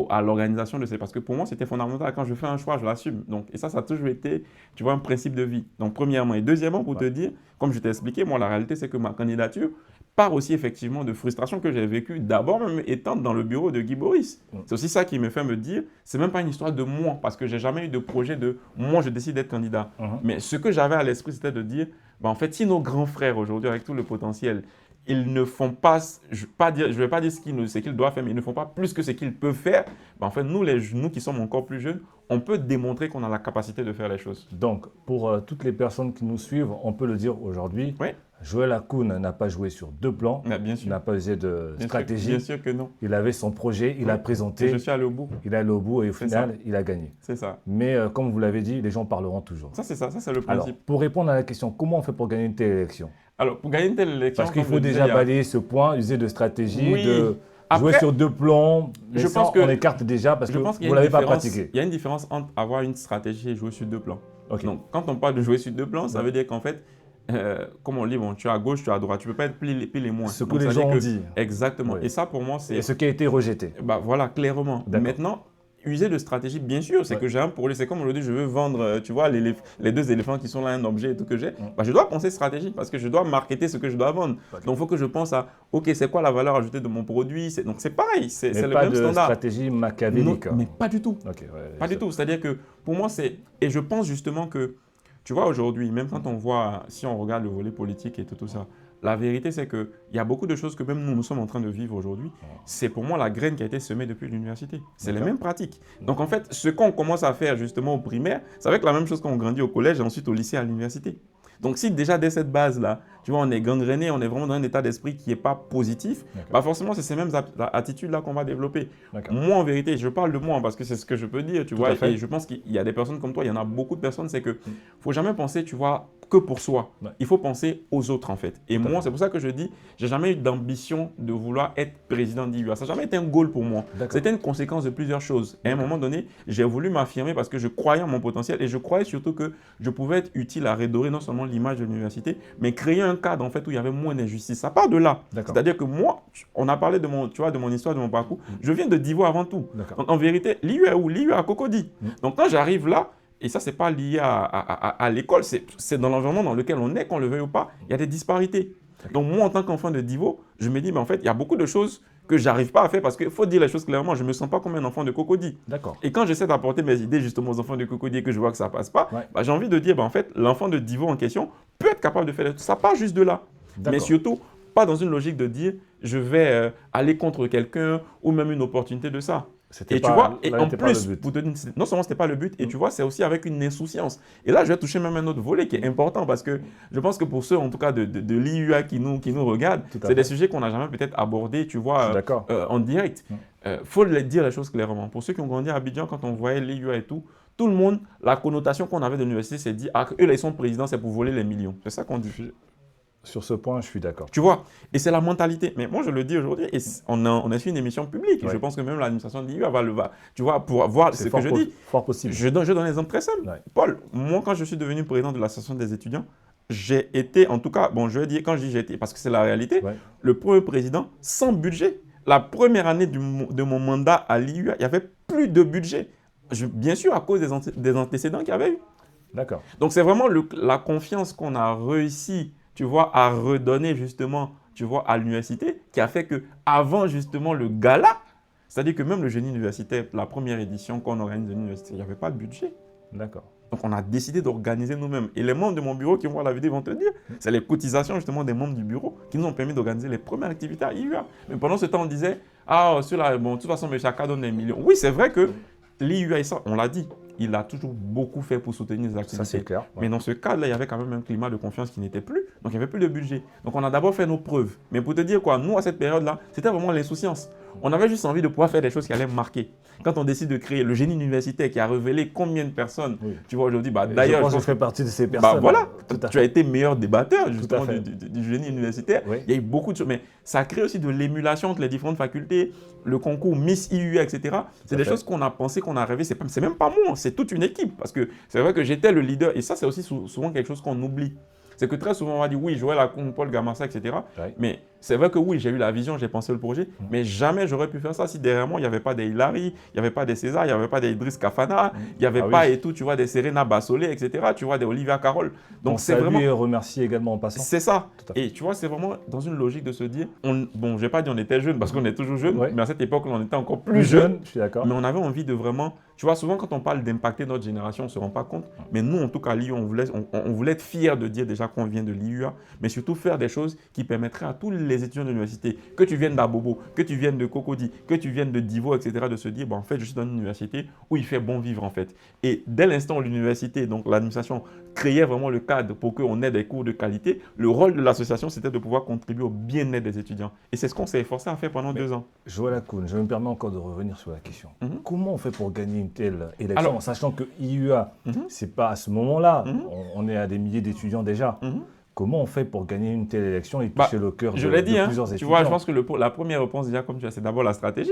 à l'organisation de ces... Parce que pour moi, c'était fondamental. Quand je fais un choix, je l'assume. Donc, et ça a toujours été, tu vois, un principe de vie. Donc, premièrement. Et deuxièmement, pour te dire, comme je t'ai expliqué, moi, la réalité, c'est que ma candidature part aussi effectivement de frustration que j'ai vécue d'abord même étant dans le bureau de Guy Boris. C'est aussi ça qui me fait me dire, c'est même pas une histoire de moi, parce que j'ai jamais eu de projet de moi, je décide d'être candidat. Mais ce que j'avais à l'esprit, c'était de dire, en fait, si nos grands frères aujourd'hui, avec tout le potentiel, ils ne font pas, je ne vais pas dire ce qu'ils doivent faire, mais ils ne font pas plus que ce qu'ils peuvent faire, en fait, nous qui sommes encore plus jeunes, on peut démontrer qu'on a la capacité de faire les choses. Donc, pour toutes les personnes qui nous suivent, on peut le dire aujourd'hui, Joël Akoun n'a pas joué sur 2 plans, il n'a pas usé de stratégie. Bien sûr que non. Il avait son projet, il a présenté. Et je suis allé au bout. Il est allé au bout et au final, il a gagné. C'est ça. Mais comme vous l'avez dit, les gens parleront toujours. Ça, c'est ça, c'est le principe. Alors, pour répondre à la question, comment on fait pour gagner une telle élection? Alors, pour gagner une telle élection... Parce qu'il faut déjà balayer ce point, user de stratégie, de jouer sur 2 plans. Mais je pense qu'on écarte déjà parce que vous ne l'avez pas pratiqué. Il y a une différence entre avoir une stratégie et jouer sur 2 plans. Donc, quand on parle de jouer sur 2 plans, ça veut dire qu'en fait, comme on dit, tu es à gauche, tu es à droite. Tu ne peux pas être pile et moins. Ce que les gens ont dit. Exactement. Et ça, pour moi, c'est... Et ce qui a été rejeté. Voilà, clairement. Maintenant, user de stratégie, bien sûr, c'est que j'ai un projet. C'est comme aujourd'hui, je veux vendre, tu vois, les 2 éléphants qui sont là, un objet et tout que j'ai. Je dois penser stratégie parce que je dois marketer ce que je dois vendre. Donc, il faut que je pense à, OK, c'est quoi la valeur ajoutée de mon produit? Donc, c'est pareil, c'est le même standard. Pas de stratégie machiavélique. Non, mais pas du tout. Pas du tout. C'est-à-dire que pour moi, et je pense justement que, tu vois, aujourd'hui, même quand on voit, si on regarde le volet politique et tout ça, la vérité, c'est qu'il y a beaucoup de choses que même nous sommes en train de vivre aujourd'hui. C'est pour moi la graine qui a été semée depuis l'université. C'est les mêmes pratiques. Donc en fait, ce qu'on commence à faire justement au primaire, c'est avec la même chose qu'on grandit au collège et ensuite au lycée, à l'université. Donc si déjà dès cette base-là, tu vois, on est gangréné, on est vraiment dans un état d'esprit qui n'est pas positif, forcément c'est ces mêmes attitudes-là qu'on va développer. Moi en vérité, je parle de moi parce que c'est ce que je peux dire, tu vois, et je pense qu'il y a des personnes comme toi, il y en a beaucoup de personnes, c'est que faut jamais penser, tu vois, que pour soi. Il faut penser aux autres en fait. Et moi, c'est pour ça que je dis, j'ai jamais eu d'ambition de vouloir être président d'IUA. Ça n'a jamais été un goal pour moi. C'était une conséquence de plusieurs choses. Et à un moment donné, j'ai voulu m'affirmer parce que je croyais en mon potentiel et je croyais surtout que je pouvais être utile à redorer non seulement l'image de l'université, mais créer un cadre en fait où il y avait moins d'injustice. Ça part de là. C'est-à-dire que moi, on a parlé de mon, tu vois, de mon histoire, de mon parcours. Je viens de Divo avant tout. Donc en vérité, l'IUA où l'IUA à Cocody. Donc quand j'arrive là, et ça, ce n'est pas lié à l'école, c'est dans l'environnement dans lequel on est, qu'on le veuille ou pas, il y a des disparités. Donc moi, en tant qu'enfant de Divo, je me dis, mais en fait, il y a beaucoup de choses que je n'arrive pas à faire parce qu'il faut dire les choses clairement, je ne me sens pas comme un enfant de Cocody. Et quand j'essaie d'apporter mes idées justement aux enfants de Cocody et que je vois que ça ne passe pas, j'ai envie de dire, en fait, l'enfant de Divo en question peut être capable de faire des choses. Ça part juste de là. Mais surtout, pas dans une logique de dire, je vais aller contre quelqu'un ou même une opportunité de ça. Et tu vois, et en plus, non seulement ce n'était pas le but, et tu vois, c'est aussi avec une insouciance. Et là, je vais toucher même un autre volet qui est important parce que je pense que pour ceux, en tout cas, de l'IUA qui nous regardent, c'est des sujets qu'on n'a jamais peut-être abordés, tu vois, en direct. Faut dire les choses clairement. Pour ceux qui ont grandi à Abidjan, quand on voyait l'IUA et tout le monde, la connotation qu'on avait de l'université, c'est dit, eux, là, ils sont présidents, c'est pour voler les millions. C'est ça qu'on dit. Sur ce point, je suis d'accord. Tu vois, et c'est la mentalité. Mais moi, je le dis aujourd'hui, et on a fait une émission publique. Ouais. Je pense que même l'administration de l'IUA va, tu vois, pour voir ce que je dis. Fort possible. Je donne un exemple très simple. Ouais. Paul, moi, quand je suis devenu président de l'association des étudiants, j'ai été, en tout cas, bon, je vais dire, quand je dis j'ai été, parce que c'est la réalité, le premier président sans budget. La première année de mon mandat à l'IUA, il n'y avait plus de budget. Bien sûr, à cause des antécédents qu'il y avait eu. D'accord. Donc, c'est vraiment la confiance qu'on a réussi, tu vois, à redonner justement, tu vois, à l'université, qui a fait que avant justement le gala, c'est-à-dire que même le génie universitaire, la première édition qu'on organise de l'université, il n'y avait pas de budget. D'accord. Donc, on a décidé d'organiser nous-mêmes. Et les membres de mon bureau qui vont voir la vidéo vont te dire, c'est les cotisations justement des membres du bureau qui nous ont permis d'organiser les premières activités à l'IUA. Mais pendant ce temps, on disait, ah, ceux-là, bon, de toute façon, M. Chaka donne des millions. Oui, c'est vrai que l'IUA, on l'a dit, il a toujours beaucoup fait pour soutenir les activités. Ça, c'est clair. Mais dans ce cadre-là, il y avait quand même un climat de confiance qui n'était plus. Donc, il n'y avait plus de budget. Donc, on a d'abord fait nos preuves. Mais pour te dire quoi, nous, à cette période-là, c'était vraiment l'insouciance. On avait juste envie de pouvoir faire des choses qui allaient marquer. Quand on décide de créer le génie universitaire qui a révélé combien de personnes, tu vois aujourd'hui, d'ailleurs, je pense que je fais partie de ces personnes. Voilà, tu as été meilleur débatteur justement du génie universitaire. Oui. Il y a eu beaucoup de choses, mais ça a créé aussi de l'émulation entre les différentes facultés, le concours Miss IUA, etc. C'est des choses qu'on a pensé, qu'on a rêvé. C'est même pas moi, c'est toute une équipe. Parce que c'est vrai que j'étais le leader, et ça, c'est aussi souvent quelque chose qu'on oublie. C'est que très souvent, on va dire oui, Joël Akoun, Paul Gamassa, etc. Ouais. Mais c'est vrai que oui, j'ai eu la vision, j'ai pensé le projet, mais jamais j'aurais pu faire ça si derrière moi, il n'y avait pas des Hilary, il n'y avait pas des César, il n'y avait pas des Idriss Kafana, il n'y avait pas et tout, tu vois, des Serena Bassolé, etc. Tu vois, des Olivia Carole. Donc c'est vraiment… et remercier également en passant. C'est ça. Et tu vois, c'est vraiment dans une logique de se dire, bon, je ne vais pas dire on était jeunes parce qu'on est toujours jeunes, mais à cette époque, on était encore plus jeunes. Je suis d'accord. Mais on avait envie de vraiment… Tu vois, souvent, quand on parle d'impacter notre génération, on ne se rend pas compte. Mais nous, en tout cas, à l'IUA, on voulait être fiers de dire déjà qu'on vient de l'IUA, mais surtout faire des choses qui permettraient à tous les étudiants de l'université, que tu viennes d'Abobo, que tu viennes de Cocody, que tu viennes de Divo, etc., de se dire, en fait, je suis dans une université où il fait bon vivre, en fait. Et dès l'instant où l'université, donc l'administration, créait vraiment le cadre pour qu'on ait des cours de qualité, le rôle de l'association, c'était de pouvoir contribuer au bien-être des étudiants. Et c'est ce qu'on s'est efforcé à faire pendant 2 ans. Joël Akoun, je me permets encore de revenir sur la question. Comment on fait pour gagner une telle élection, en sachant que IUA, c'est pas à ce moment-là, on est à des milliers d'étudiants déjà. Comment on fait pour gagner une telle élection et toucher le cœur de plusieurs étudiants? Tu vois, je pense que la première réponse, déjà, comme tu as, c'est d'abord la stratégie.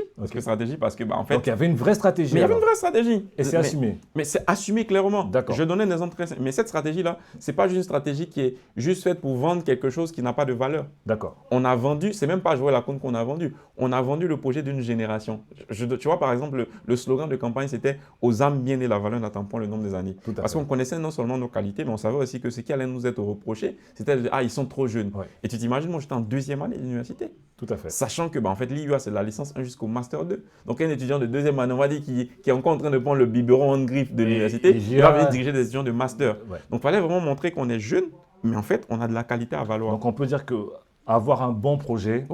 Parce que, en fait… Donc, il y avait une vraie stratégie. Mais il y avait une vraie stratégie. Et c'est assumé. Mais c'est assumé clairement. D'accord. Je donnais des exemples très simples. Mais cette stratégie-là, ce n'est pas juste une stratégie qui est juste faite pour vendre quelque chose qui n'a pas de valeur. D'accord. On a vendu, c'est même pas Joël Akoun qu'on a vendu. On a vendu le projet d'une génération. Tu vois, par exemple, le slogan de campagne, c'était « Aux âmes bien nées, la valeur n'attend point le nombre des années ». Parce qu'on connaissait non seulement nos qualités, mais on savait aussi que ce qui allait nous être reproché, c'était de dire « Ah, ils sont trop jeunes. Ouais. » Et tu t'imagines, moi, j'étais en 2e année d'université. Tout à fait. Sachant que, en fait, l'IUA, c'est de la licence 1 jusqu'au Master 2. Donc, un étudiant de 2e année, on va dire, qui est encore en train de prendre le biberon en griffe de l'université, il va venir diriger des étudiants de Master. Ouais. Donc, il fallait vraiment montrer qu'on est jeune, mais en fait, on a de la qualité à valoir. Donc, on peut dire qu'avoir un bon projet,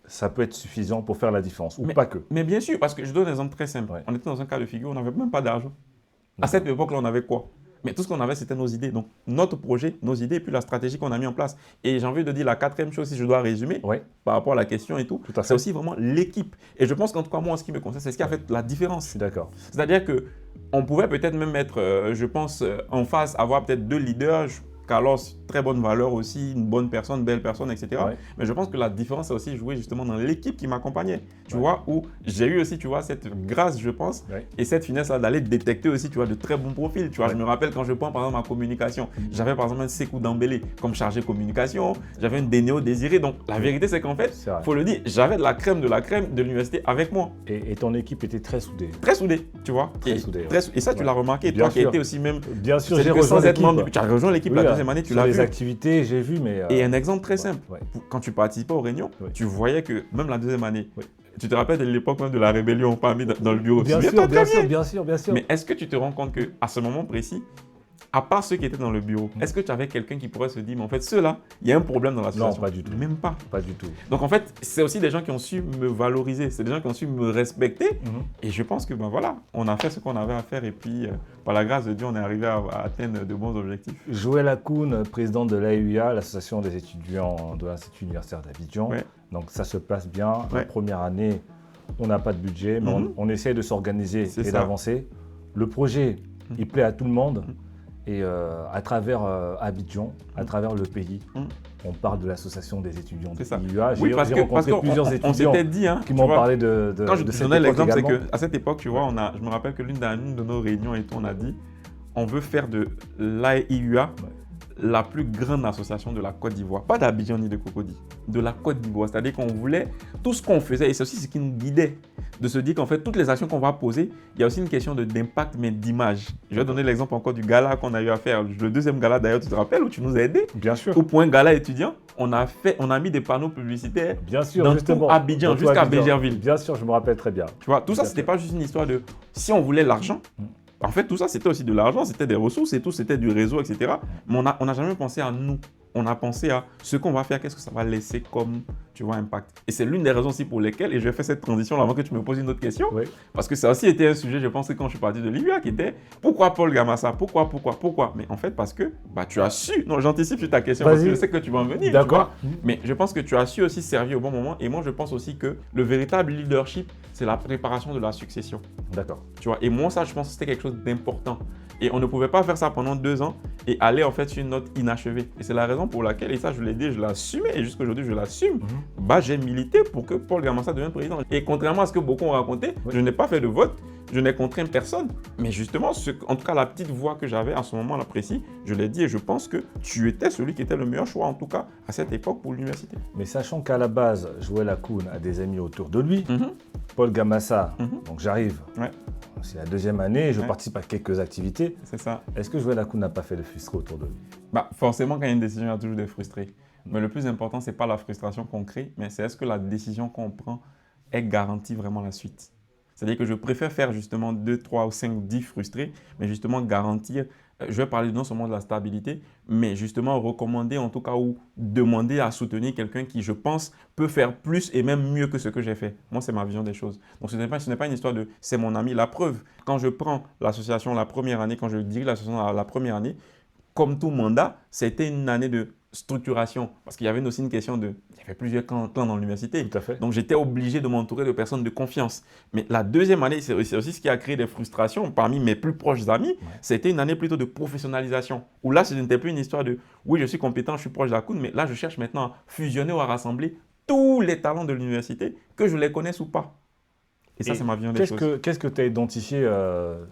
ça peut être suffisant pour faire la différence, ou pas que. Mais bien sûr, parce que je donne un exemple très simple. On était dans un cas de figure, on n'avait même pas d'argent. À cette époque-là, on avait quoi? Mais tout ce qu'on avait, c'était nos idées. Donc, notre projet, nos idées, et puis la stratégie qu'on a mis en place. Et j'ai envie de dire la 4e chose, si je dois résumer, par rapport à la question et tout c'est aussi vraiment l'équipe. Et je pense qu'en tout cas, moi, en ce qui me concerne, c'est ce qui a fait la différence. Je suis d'accord. C'est-à-dire qu'on pouvait peut-être même mettre, je pense, en face, avoir peut-être 2 leaders. Carlos, très bonne valeur aussi, une bonne personne, belle personne, etc. Mais je pense que la différence a aussi joué justement dans l'équipe qui m'accompagnait. Tu vois, où j'ai eu aussi, tu vois, cette grâce, je pense, et cette finesse-là d'aller détecter aussi, tu vois, de très bons profils. Tu vois, je me rappelle quand je prends par exemple ma communication, j'avais par exemple un Sekou Dembélé comme chargé communication, j'avais un Dénéo Désiré. Donc la vérité, c'est qu'en fait, il faut le dire, j'avais de la crème de l'université avec moi. Et ton équipe était très soudée. Très soudée, tu vois. Très soudée. Et ça, tu l'as remarqué. Toi qui étais aussi même. Bien sûr, j'ai rejoint l'équipe. Tu as rejoint l'équipe la 2e année, tu l'as vu. Les activités, j'ai vu, mais… Et un exemple très simple, quand tu participais aux réunions, tu voyais que même la 2e année, tu te rappelles de l'époque même de la rébellion parmi dans le bureau. Bien sûr. Mais est-ce que tu te rends compte qu'à ce moment précis, à part ceux qui étaient dans le bureau, est-ce que tu avais quelqu'un qui pourrait se dire, mais en fait, ceux-là, il y a un problème dans la situation? Non, pas du tout. Même pas. Pas du tout. Donc, en fait, c'est aussi des gens qui ont su me valoriser, c'est des gens qui ont su me respecter. Et je pense que, voilà, on a fait ce qu'on avait à faire et puis, par la grâce de Dieu, on est arrivé à atteindre de bons objectifs. Joël Akoun, président de l'AUIA, l'association des étudiants de l'Institut universitaire d'Abidjan. Donc, ça se passe bien. La première année, on n'a pas de budget, mais on essaie de s'organiser et d'avancer. Le projet, il plaît à tout le monde. Et à travers Abidjan, à travers le pays, on parle de l'association des étudiants de l'IUA. Oui, parce que plusieurs étudiants on s'était dit, hein, qui m'ont parlé de quand je cette donnais l'exemple, c'est également. qu'à cette époque, tu vois, je me rappelle que l'une de nos réunions et tout, on a dit, on veut faire de l'IUA la plus grande association de la Côte d'Ivoire. Pas d'Abidjan ni de Cocody, de la Côte d'Ivoire. C'est-à-dire qu'on voulait, tout ce qu'on faisait, et c'est aussi ce qui nous guidait, de se dire qu'en fait, toutes les actions qu'on va poser, il y a aussi une question d'impact, mais d'image. Je vais donner l'exemple encore du gala qu'on a eu à faire. Le deuxième gala d'ailleurs, tu te rappelles, où tu nous as aidés? Bien sûr. Au point gala étudiant, on a mis des panneaux publicitaires bien sûr, dans justement, tout Abidjan jusqu'à Bégerville. Bien sûr, je me rappelle très bien. Tu vois, tout ça, c'était pas juste une histoire de si on voulait l'argent. En fait, tout ça, c'était aussi de l'argent, c'était des ressources et tout, c'était du réseau, etc. Mais on n'a jamais pensé à nous. On a pensé à ce qu'on va faire, qu'est-ce que ça va laisser comme, tu vois, impact. Et c'est l'une des raisons aussi pour lesquelles, et je vais faire cette transition avant que tu me poses une autre question, parce que ça aussi été un sujet, je pense, que quand je suis parti de l'IUA, qui était pourquoi Paul Gamassa? Pourquoi? Mais en fait, parce que tu as su, non, j'anticipe sur ta question, parce que je sais que tu vas en venir. D'accord. Mais je pense que tu as su aussi servir au bon moment. Et moi, je pense aussi que le véritable leadership, c'est la préparation de la succession. D'accord. Tu vois, et moi, ça, je pense que c'était quelque chose d'important. Et on ne pouvait pas faire ça pendant 2 ans et aller en fait sur une note inachevée. Et c'est la raison pour laquelle, et ça je l'ai dit, je l'assume et jusqu'à aujourd'hui je l'assume, j'ai milité pour que Paul Gamassa devienne président. Et contrairement à ce que beaucoup ont raconté, je n'ai pas fait de vote, je n'ai contraint personne. Mais justement, en tout cas la petite voix que j'avais à ce moment-là précis, je l'ai dit et je pense que tu étais celui qui était le meilleur choix en tout cas à cette époque pour l'université. Mais sachant qu'à la base, Joël Akoun a des amis autour de lui, Paul Gamassa, donc j'arrive. C'est la deuxième année, je participe à quelques activités. C'est ça. Est-ce que Joël Akoun n'a pas fait le frustré autour de lui? Forcément, quand il y a une décision, il y a toujours des frustrés. Mais le plus important, ce n'est pas la frustration qu'on crée, mais c'est est-ce que la décision qu'on prend est garantie vraiment la suite. C'est-à-dire que je préfère faire justement 2, 3 ou 5, 10 frustrés, mais justement garantir, je vais parler non seulement de la stabilité, mais justement recommander en tout cas ou demander à soutenir quelqu'un qui, je pense, peut faire plus et même mieux que ce que j'ai fait. Moi, c'est ma vision des choses. Donc, ce n'est pas une histoire de « c'est mon ami ». La preuve, quand je prends l'association la première année, quand je dirige l'association la première année, comme tout mandat, c'était une année de structuration. Parce qu'il y avait aussi une question de... Il y avait plusieurs clans dans l'université. Tout à fait. Donc, j'étais obligé de m'entourer de personnes de confiance. Mais la deuxième année, c'est aussi ce qui a créé des frustrations parmi mes plus proches amis. C'était une année plutôt de professionnalisation. Où là, ce n'était plus une histoire de « oui, je suis compétent, je suis proche d'Akoun », mais là, je cherche maintenant à fusionner ou à rassembler tous les talents de l'université, que je les connaisse ou pas. Et ça, c'est ma vision des choses. Qu'est-ce que tu as identifié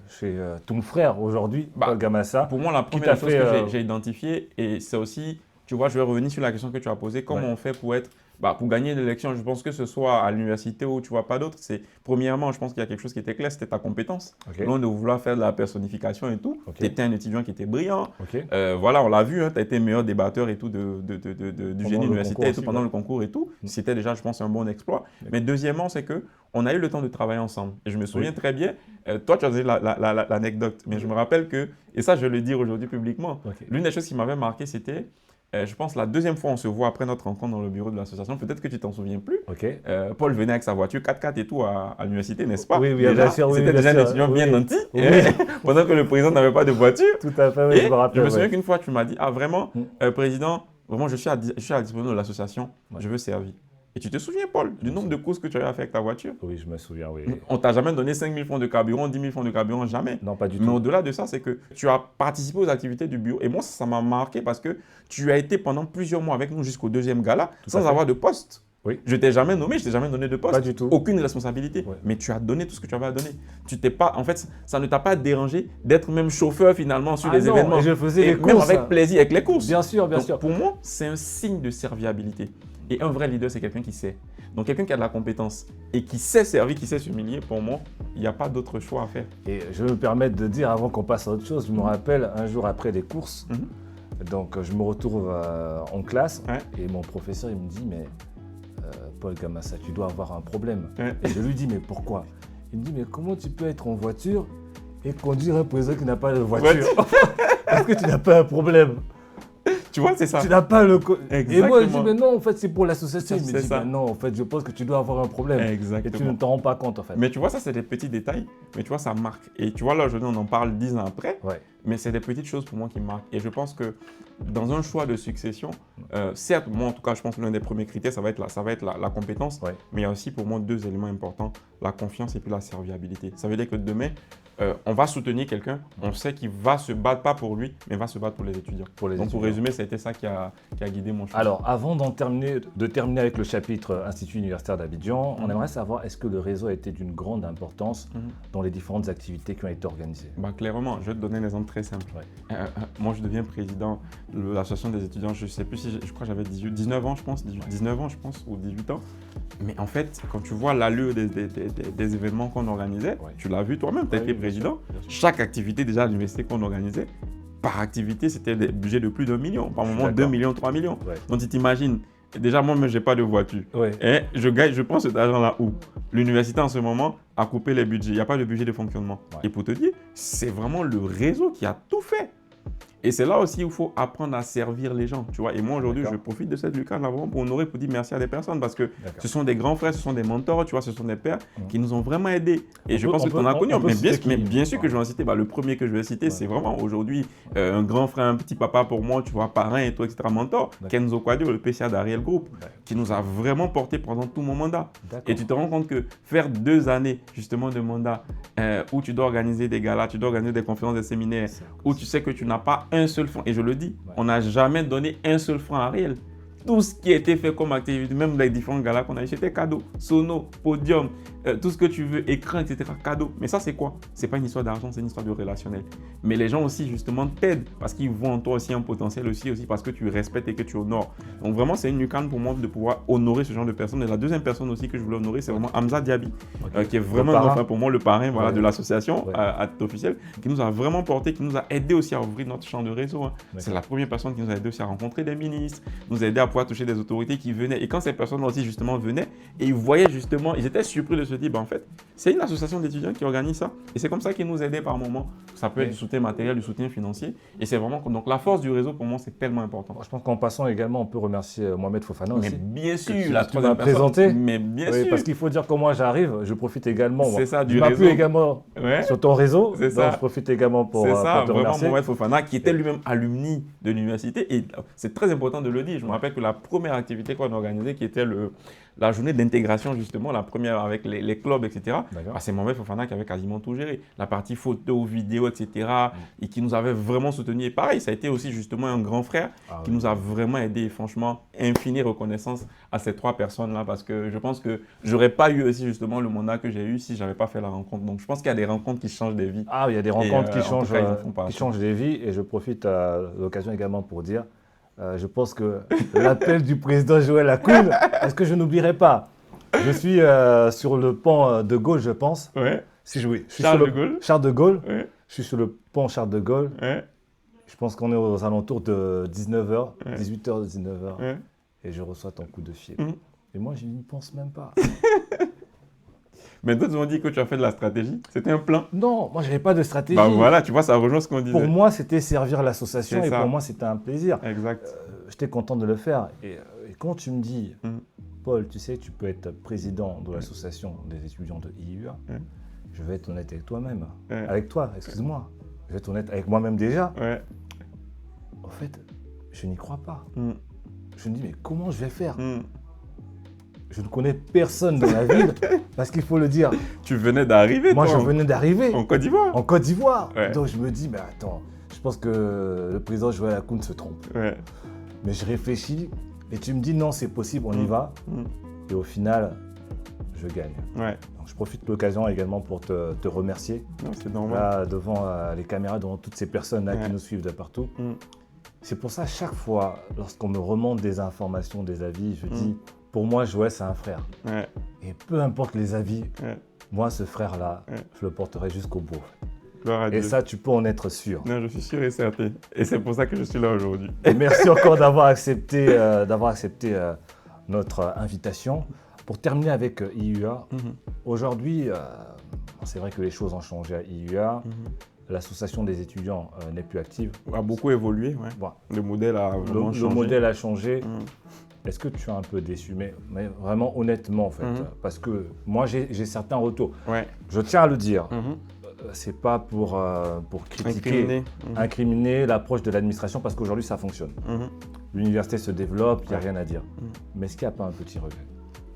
chez ton frère aujourd'hui, Paul Gamassa? Pour moi, la première chose que j'ai identifiée, et c'est aussi, tu vois, je vais revenir sur la question que tu as posée, comment on fait pour être, pour gagner l'élection, je pense que ce soit à l'université ou tu vois pas d'autres, c'est premièrement, je pense qu'il y a quelque chose qui était clair, c'était ta compétence. Loin de vouloir faire de la personnification et tout. Tu étais un étudiant qui était brillant. Voilà, on l'a vu, hein, tu as été meilleur débatteur et tout du génie universitaire et tout pendant le concours et tout. C'était déjà, je pense, un bon exploit. Mais deuxièmement, c'est que on a eu le temps de travailler ensemble. Et je me souviens très bien, toi, tu as dit l'anecdote, mais je me rappelle que, et ça, je vais le dire aujourd'hui publiquement, l'une des choses qui m'avait marqué, c'était, je pense, la deuxième fois on se voit après notre rencontre dans le bureau de l'association, peut-être que tu t'en souviens plus. Paul venait avec sa voiture 4x4 et tout à l'université, n'est-ce pas? Oui, bien sûr. C'était déjà un étudiant bien nanti, pendant que le président n'avait pas de voiture. Tout à fait, oui, je me rappelle. Je me souviens qu'une fois, tu m'as dit, vraiment, président, vraiment, je suis à la disposition de l'association, je veux servir. Et tu te souviens, Paul, du nombre de courses que tu avais fait avec ta voiture? Oui, je me souviens, oui. On t'a jamais donné 5 000 francs de carburant, 10 000 francs de carburant, jamais. Non, pas du tout. Mais au-delà de ça, c'est que tu as participé aux activités du bureau. Et moi, ça m'a marqué parce que tu as été pendant plusieurs mois avec nous jusqu'au deuxième gala sans avoir de poste. Oui. Je ne t'ai jamais nommé, je ne t'ai jamais donné de poste. Pas du tout. Aucune responsabilité. Mais tu as donné tout ce que tu avais à donner. Tu t'es pas, en fait, ça ne t'a pas dérangé d'être même chauffeur finalement sur les événements. Et je faisais les même courses. Avec plaisir, avec les courses. Bien sûr, bien sûr. Pour moi, c'est un signe de serviabilité. Et un vrai leader, c'est quelqu'un qui sait. Donc, quelqu'un qui a de la compétence et qui sait servir, qui sait s'humilier, pour moi, il n'y a pas d'autre choix à faire. Et je vais me permettre de dire, avant qu'on passe à autre chose, je me rappelle un jour après les courses, donc je me retrouve en classe et mon professeur, il me dit, mais Paul Gamassa, tu dois avoir un problème. Et je lui dis, mais pourquoi? Il me dit, mais comment tu peux être en voiture et conduire un président qui n'a pas de voiture? Est-ce que tu n'as pas un problème? Tu vois, c'est ça. Tu n'as pas le... Exactement. Et moi, je dis, mais non, en fait, c'est pour l'association. Il me dit, ça. mais non, en fait, je pense que tu dois avoir un problème. Exactement. Et tu ne t'en rends pas compte, en fait. Mais tu vois, ça, c'est des petits détails. Mais tu vois, ça marque. Et tu vois, là, aujourd'hui, on en parle 10 ans après. Mais c'est des petites choses pour moi qui marquent. Et je pense que dans un choix de succession, certes, moi, en tout cas, je pense que l'un des premiers critères, ça va être la compétence. Mais il y a aussi, pour moi, 2 éléments importants. La confiance et puis la serviabilité. Ça veut dire que demain, on va soutenir quelqu'un, on sait qu'il va se battre, pas pour lui, mais va se battre pour les étudiants. Donc pour résumer, c'était ça qui a guidé mon choix. Alors, avant de terminer avec le chapitre Institut universitaire d'Abidjan, on aimerait savoir, est-ce que le réseau a été d'une grande importance dans les différentes activités qui ont été organisées? Clairement, je vais te donner un exemple très simple. Ouais. Moi, je deviens président de l'association des étudiants, je ne sais plus si, je crois que j'avais 19 ans, je pense, 19 ans, je pense, ou 18 ans. Mais en fait, quand tu vois l'allure des événements qu'on organisait, tu l'as vu toi-même, tu as été président. Bien sûr. Chaque activité déjà à l'université qu'on organisait, par activité, c'était des budgets de plus d'1 million. Par moment, 2 millions, 3 millions. Ouais. Donc, tu t'imagines, déjà, moi, je n'ai pas de voiture. Ouais. Et je prends cet argent-là où l'université, en ce moment, a coupé les budgets. Il n'y a pas de budget de fonctionnement. Ouais. Et pour te dire, c'est vraiment le réseau qui a tout fait. Et c'est là aussi où il faut apprendre à servir les gens, tu vois. Et moi, aujourd'hui, je profite de cette lucarne-là vraiment pour honorer, pour dire merci à des personnes parce que ce sont des grands frères, ce sont des mentors, tu vois, ce sont des pères qui nous ont vraiment aidés. Et je pense que tu en as connu. Mais bien sûr que je vais en citer. Le premier que je vais citer, c'est vraiment aujourd'hui un grand frère, un petit papa pour moi, tu vois, parrain et tout, etc. Mentor, Kenzo Kwadio, le PCA d'Ariel Group, qui nous a vraiment porté pendant tout mon mandat. Et tu te rends compte que faire 2 années, justement, de mandat où tu dois organiser des galas, tu dois organiser des conférences, des séminaires, où tu sais que tu n'as pas un seul franc, et je le dis, on n'a jamais donné un seul franc à Ariel. Tout ce qui a été fait comme activité, même les différents galas qu'on a eu, c'était cadeau. Sono, podium, tout ce que tu veux, écran, etc. Cadeau. Mais ça, c'est quoi? C'est pas une histoire d'argent, c'est une histoire de relationnel. Mais les gens aussi, justement, t'aident parce qu'ils voient en toi aussi un potentiel aussi parce que tu respectes et que tu honores. Donc vraiment, c'est une lucarne pour moi de pouvoir honorer ce genre de personnes. Et la deuxième personne aussi que je voulais honorer, c'est vraiment Hamza Diaby, qui est vraiment pour moi le parrain de l'association à titre officiel, qui nous a vraiment porté, qui nous a aidé aussi à ouvrir notre champ de réseau. C'est la première personne qui nous a aidé aussi à rencontrer des ministres, nous a aidé à pouvoir toucher des autorités qui venaient. Et quand ces personnes aussi justement venaient et ils voyaient justement, ils étaient surpris de se dire, en fait, c'est une association d'étudiants qui organise ça. Et c'est comme ça qu'ils nous aidaient par moment. Ça peut être du soutien matériel, du soutien financier. Et c'est vraiment, donc la force du réseau pour moi, c'est tellement important. Je pense qu'en passant également, on peut remercier Mohamed Fofana aussi. Mais bien sûr, tu m'as présenté. Mais bien sûr. Parce qu'il faut dire comment j'arrive, je profite également. C'est ça, du réseau. Tu m'as plu également sur ton réseau. C'est ça. Donc je profite également pour te vraiment remercier. Mohamed Fofana qui était lui-même alumni de l'université. Et c'est très important de le dire. Je me rappelle que la première activité qu'on a organisée, qui était la journée d'intégration justement, la première avec les clubs, etc. C'est Mohamed Fofana qui avait quasiment tout géré. La partie photo, vidéo, etc. Et qui nous avait vraiment soutenus. Et pareil, ça a été aussi justement un grand frère qui nous a vraiment aidé. Franchement, infinie reconnaissance à ces 3 personnes-là parce que je pense que je n'aurais pas eu aussi justement le mandat que j'ai eu si je n'avais pas fait la rencontre. Donc je pense qu'il y a des rencontres qui changent des vies. Il y a des rencontres qui changent des vies. Et je profite à l'occasion également pour dire je pense que l'appel du président Joël Akoun, est-ce que je n'oublierai pas? Je suis sur le pont de Gaulle, je pense. Ouais. Charles de Gaulle. Ouais. Je suis sur le pont Charles de Gaulle. Ouais. Je pense qu'on est aux alentours de 19h, 18h, 19h. Ouais. Et je reçois ton coup de fil. Et moi, je n'y pense même pas. Mais d'autres ont dit que tu as fait de la stratégie. C'était un plan. Non, moi, je n'avais pas de stratégie. Voilà, tu vois, ça rejoint ce qu'on disait. Pour moi, c'était servir l'association et pour moi, c'était un plaisir. Exact. J'étais content de le faire. Et quand tu me dis, Paul, tu sais, tu peux être président de l'association des étudiants de IUA, je vais être honnête avec toi-même. Avec toi, excuse-moi. Je vais être honnête avec moi-même déjà. En fait, je n'y crois pas. Je me dis, mais comment je vais faire? Je ne connais personne dans la ville, parce qu'il faut le dire. Tu venais d'arriver, moi, je venais d'arriver. En Côte d'Ivoire. En Côte d'Ivoire. Donc je me dis, mais attends, je pense que le président Joël Akoun se trompe. Mais je réfléchis et tu me dis, non, c'est possible, on y va. Et au final, je gagne. Donc je profite de l'occasion également pour te remercier. Non, c'est normal. Là, devant les caméras, devant toutes ces personnes-là qui nous suivent de partout. C'est pour ça, chaque fois, lorsqu'on me remonte des informations, des avis, je dis, pour moi, Joël, c'est un frère. Et peu importe les avis, moi, ce frère-là, je le porterai jusqu'au bout. Et ça, tu peux en être sûr. Non, je suis sûr et certain. Et c'est pour ça que je suis là aujourd'hui. Et merci encore d'avoir accepté, notre invitation. Pour terminer avec IUA, aujourd'hui, c'est vrai que les choses ont changé à IUA. L'association des étudiants n'est plus active. A beaucoup évolué, Le modèle a vraiment changé. Le modèle a changé. Est-ce que tu es un peu déçu? Mais vraiment honnêtement, en fait, parce que moi, j'ai certains retours. Je tiens à le dire. C'est pas pour critiquer, incriminer l'approche de l'administration, parce qu'aujourd'hui, ça fonctionne. L'université se développe, il n'y a rien à dire. Mais est-ce qu'il n'y a pas un petit regret?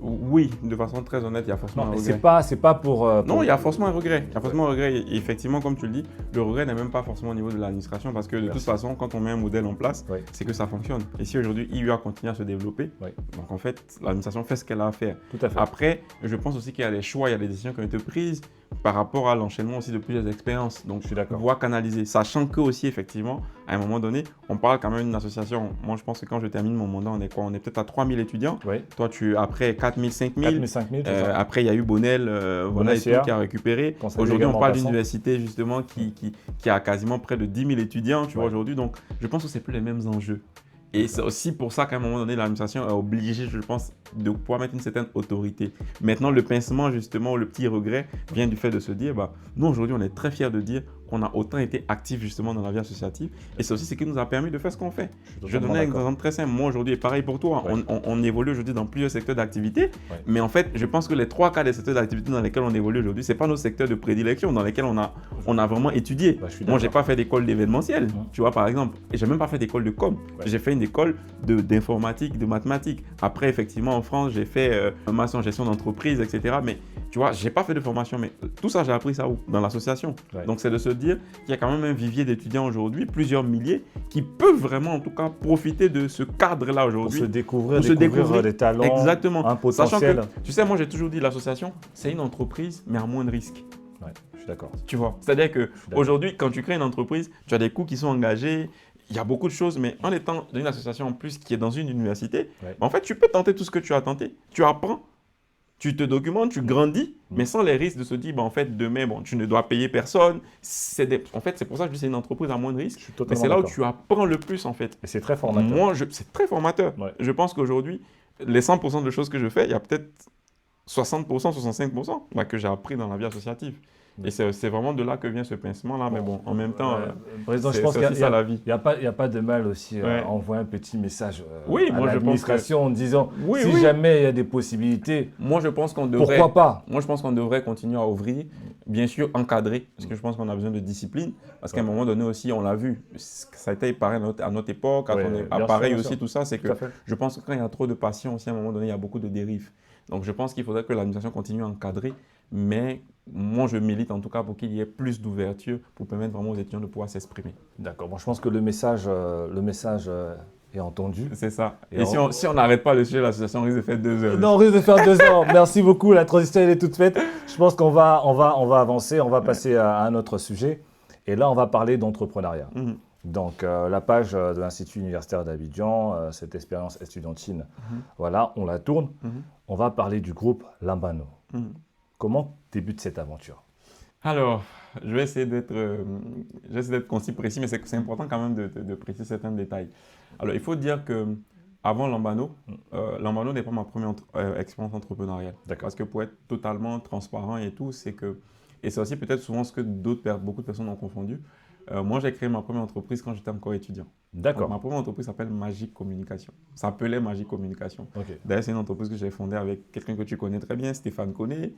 Oui, de façon très honnête, il y a forcément Non, un mais regret. c'est pas pour. Non, il y a forcément un regret. Il y a forcément un regret. Et effectivement, comme tu le dis, le regret n'est même pas forcément au niveau de l'administration parce que de toute façon, quand on met un modèle en place, Oui. c'est que ça fonctionne. Et si aujourd'hui, IUA continue à se développer, Oui. donc en fait, l'administration fait ce qu'elle a à faire. Tout à fait. Après, je pense aussi qu'il y a des choix, il y a des décisions qui ont été prises par rapport à l'enchaînement aussi de plusieurs expériences. Donc, Je suis d'accord. pouvoir canaliser. Sachant que aussi, effectivement, à un moment donné, on parle quand même d'une association. Moi, je pense que quand je termine mon mandat, on est quoi? On est peut-être à 3000 étudiants. Oui. Toi, après 4000, 5000. 4000, 5000, c'est ça. Après, il y a eu Bonnel, voilà, et tout, qui a récupéré. Aujourd'hui, on parle d'une université justement qui a quasiment près de 10 000 étudiants, tu vois, aujourd'hui. Donc, je pense que c'est plus les mêmes enjeux. Et c'est aussi pour ça qu'à un moment donné, l'administration est obligée, je pense, de pouvoir mettre une certaine autorité. Maintenant, le pincement, justement, le petit regret vient du fait de se dire, nous, aujourd'hui, on est très fiers de dire qu'on a autant été actifs, justement, dans la vie associative. Et c'est aussi ce qui nous a permis de faire ce qu'on fait. Je vais donner un exemple très simple. Moi, aujourd'hui, et pareil pour toi, on évolue aujourd'hui dans plusieurs secteurs d'activité. Mais en fait, je pense que les 3 quarts des secteurs d'activité dans lesquels on évolue aujourd'hui, ce n'est pas nos secteurs de prédilection dans lesquels on a vraiment étudié. Moi, je n'ai pas fait d'école d'événementiel, tu vois, par exemple. Et je n'ai même pas fait d'école de com. J'ai fait une école d'informatique, de mathématiques. Après, effectivement, en France, j'ai fait un master en gestion d'entreprise, etc. Mais tu vois, je n'ai pas fait de formation. Mais tout ça, j'ai appris ça où? Dans l'association. Donc, c'est de se dire qu'il y a quand même un vivier d'étudiants aujourd'hui, plusieurs milliers, qui peuvent vraiment, en tout cas, profiter de ce cadre-là aujourd'hui. Pour se découvrir des talents, exactement. un potentiel. Sachant que, tu sais, moi, j'ai toujours dit l'association, c'est une entreprise, mais à moins de risques. Ouais, je suis d'accord. Tu vois, c'est-à-dire qu'aujourd'hui, quand tu crées une entreprise, tu as des coûts qui sont engagés. Il y a beaucoup de choses, mais en étant dans une association en plus qui est dans une université, en fait, tu peux tenter tout ce que tu as tenté. Tu apprends, tu te documentes, tu grandis, mais sans les risques de se dire, en fait, demain, tu ne dois payer personne. En fait, c'est pour ça que je dis c'est une entreprise à moins de risques. Mais c'est là où tu apprends le plus, en fait. Et c'est très formateur. Moi, c'est très formateur. Ouais. Je pense qu'aujourd'hui, les 100% de choses que je fais, il y a peut-être 60%, 65% que j'ai appris dans la vie associative. Et c'est vraiment de là que vient ce pincement-là. Mais bon, en même temps, je pense qu'il ça la vie. Il n'y a pas de mal aussi à envoyer un petit message à moi, l'administration en disant si jamais il y a des possibilités, moi, je pense qu'on devrait, pourquoi pas? Moi, je pense qu'on devrait continuer à ouvrir, bien sûr encadrer, parce que je pense qu'on a besoin de discipline. Parce qu'à un moment donné aussi, on l'a vu, ça a été pareil à notre époque, pareil aussi, tout ça, c'est que je pense que quand il y a trop de patients aussi, à un moment donné, il y a beaucoup de dérives. Donc, je pense qu'il faudrait que l'administration continue à encadrer, mais moi, je milite en tout cas pour qu'il y ait plus d'ouverture pour permettre vraiment aux étudiants de pouvoir s'exprimer. D'accord. Bon, je pense que le message est entendu. C'est ça. Et si on n'arrête pas le sujet, l'association risque de faire 2 heures. Non, on risque de faire 2 heures. Merci beaucoup. La transition, elle est toute faite. Je pense qu'on va avancer. On va passer à un autre sujet. Et là, on va parler d'entrepreneuriat. Donc, la page de l'Institut universitaire d'Abidjan, cette expérience estudiantine, voilà, on la tourne. On va parler du groupe Lambano. Comment débute cette aventure? Alors, je vais essayer d'être concis, précis, mais c'est important quand même de préciser certains détails. Alors, il faut dire qu'avant Lambano, Lambano n'est pas ma première expérience entrepreneuriale. Parce que pour être totalement transparent et tout, et c'est aussi peut-être souvent ce que beaucoup de personnes ont confondu. Moi, j'ai créé ma première entreprise quand j'étais encore étudiant. D'accord. Ma première entreprise s'appelle Magic Communication. Ça s'appelait Magic Communication. Okay. D'ailleurs, c'est une entreprise que j'ai fondée avec quelqu'un que tu connais très bien, Stéphane Koné.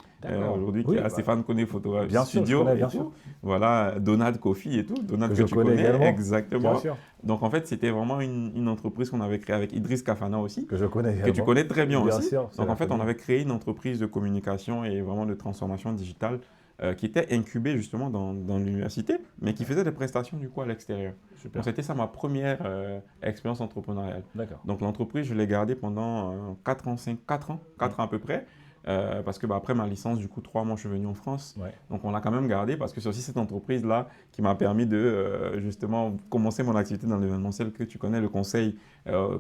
Aujourd'hui, qui a Stéphane Koné Photo Studio. Bien sûr. Voilà, Donald Coffee et tout. Donald que tu connais également. Exactement. Bien sûr. Donc, en fait, c'était vraiment une entreprise qu'on avait créée avec Idriss Kafana aussi. Que je connais également. Que tu connais très bien aussi. Sûr, donc, en fait, on avait créé une entreprise de communication et vraiment de transformation digitale qui était incubée justement dans l'université, mais qui faisait des prestations du coup à l'extérieur. Donc c'était ça ma première expérience entrepreneuriale. D'accord. Donc l'entreprise, je l'ai gardée pendant 4 ans à peu près. Parce que après ma licence, du coup, 3 mois, je suis venu en France. Ouais. Donc, on l'a quand même gardé parce que c'est aussi cette entreprise-là qui m'a permis de justement commencer mon activité dans l'événementiel que tu connais, le conseil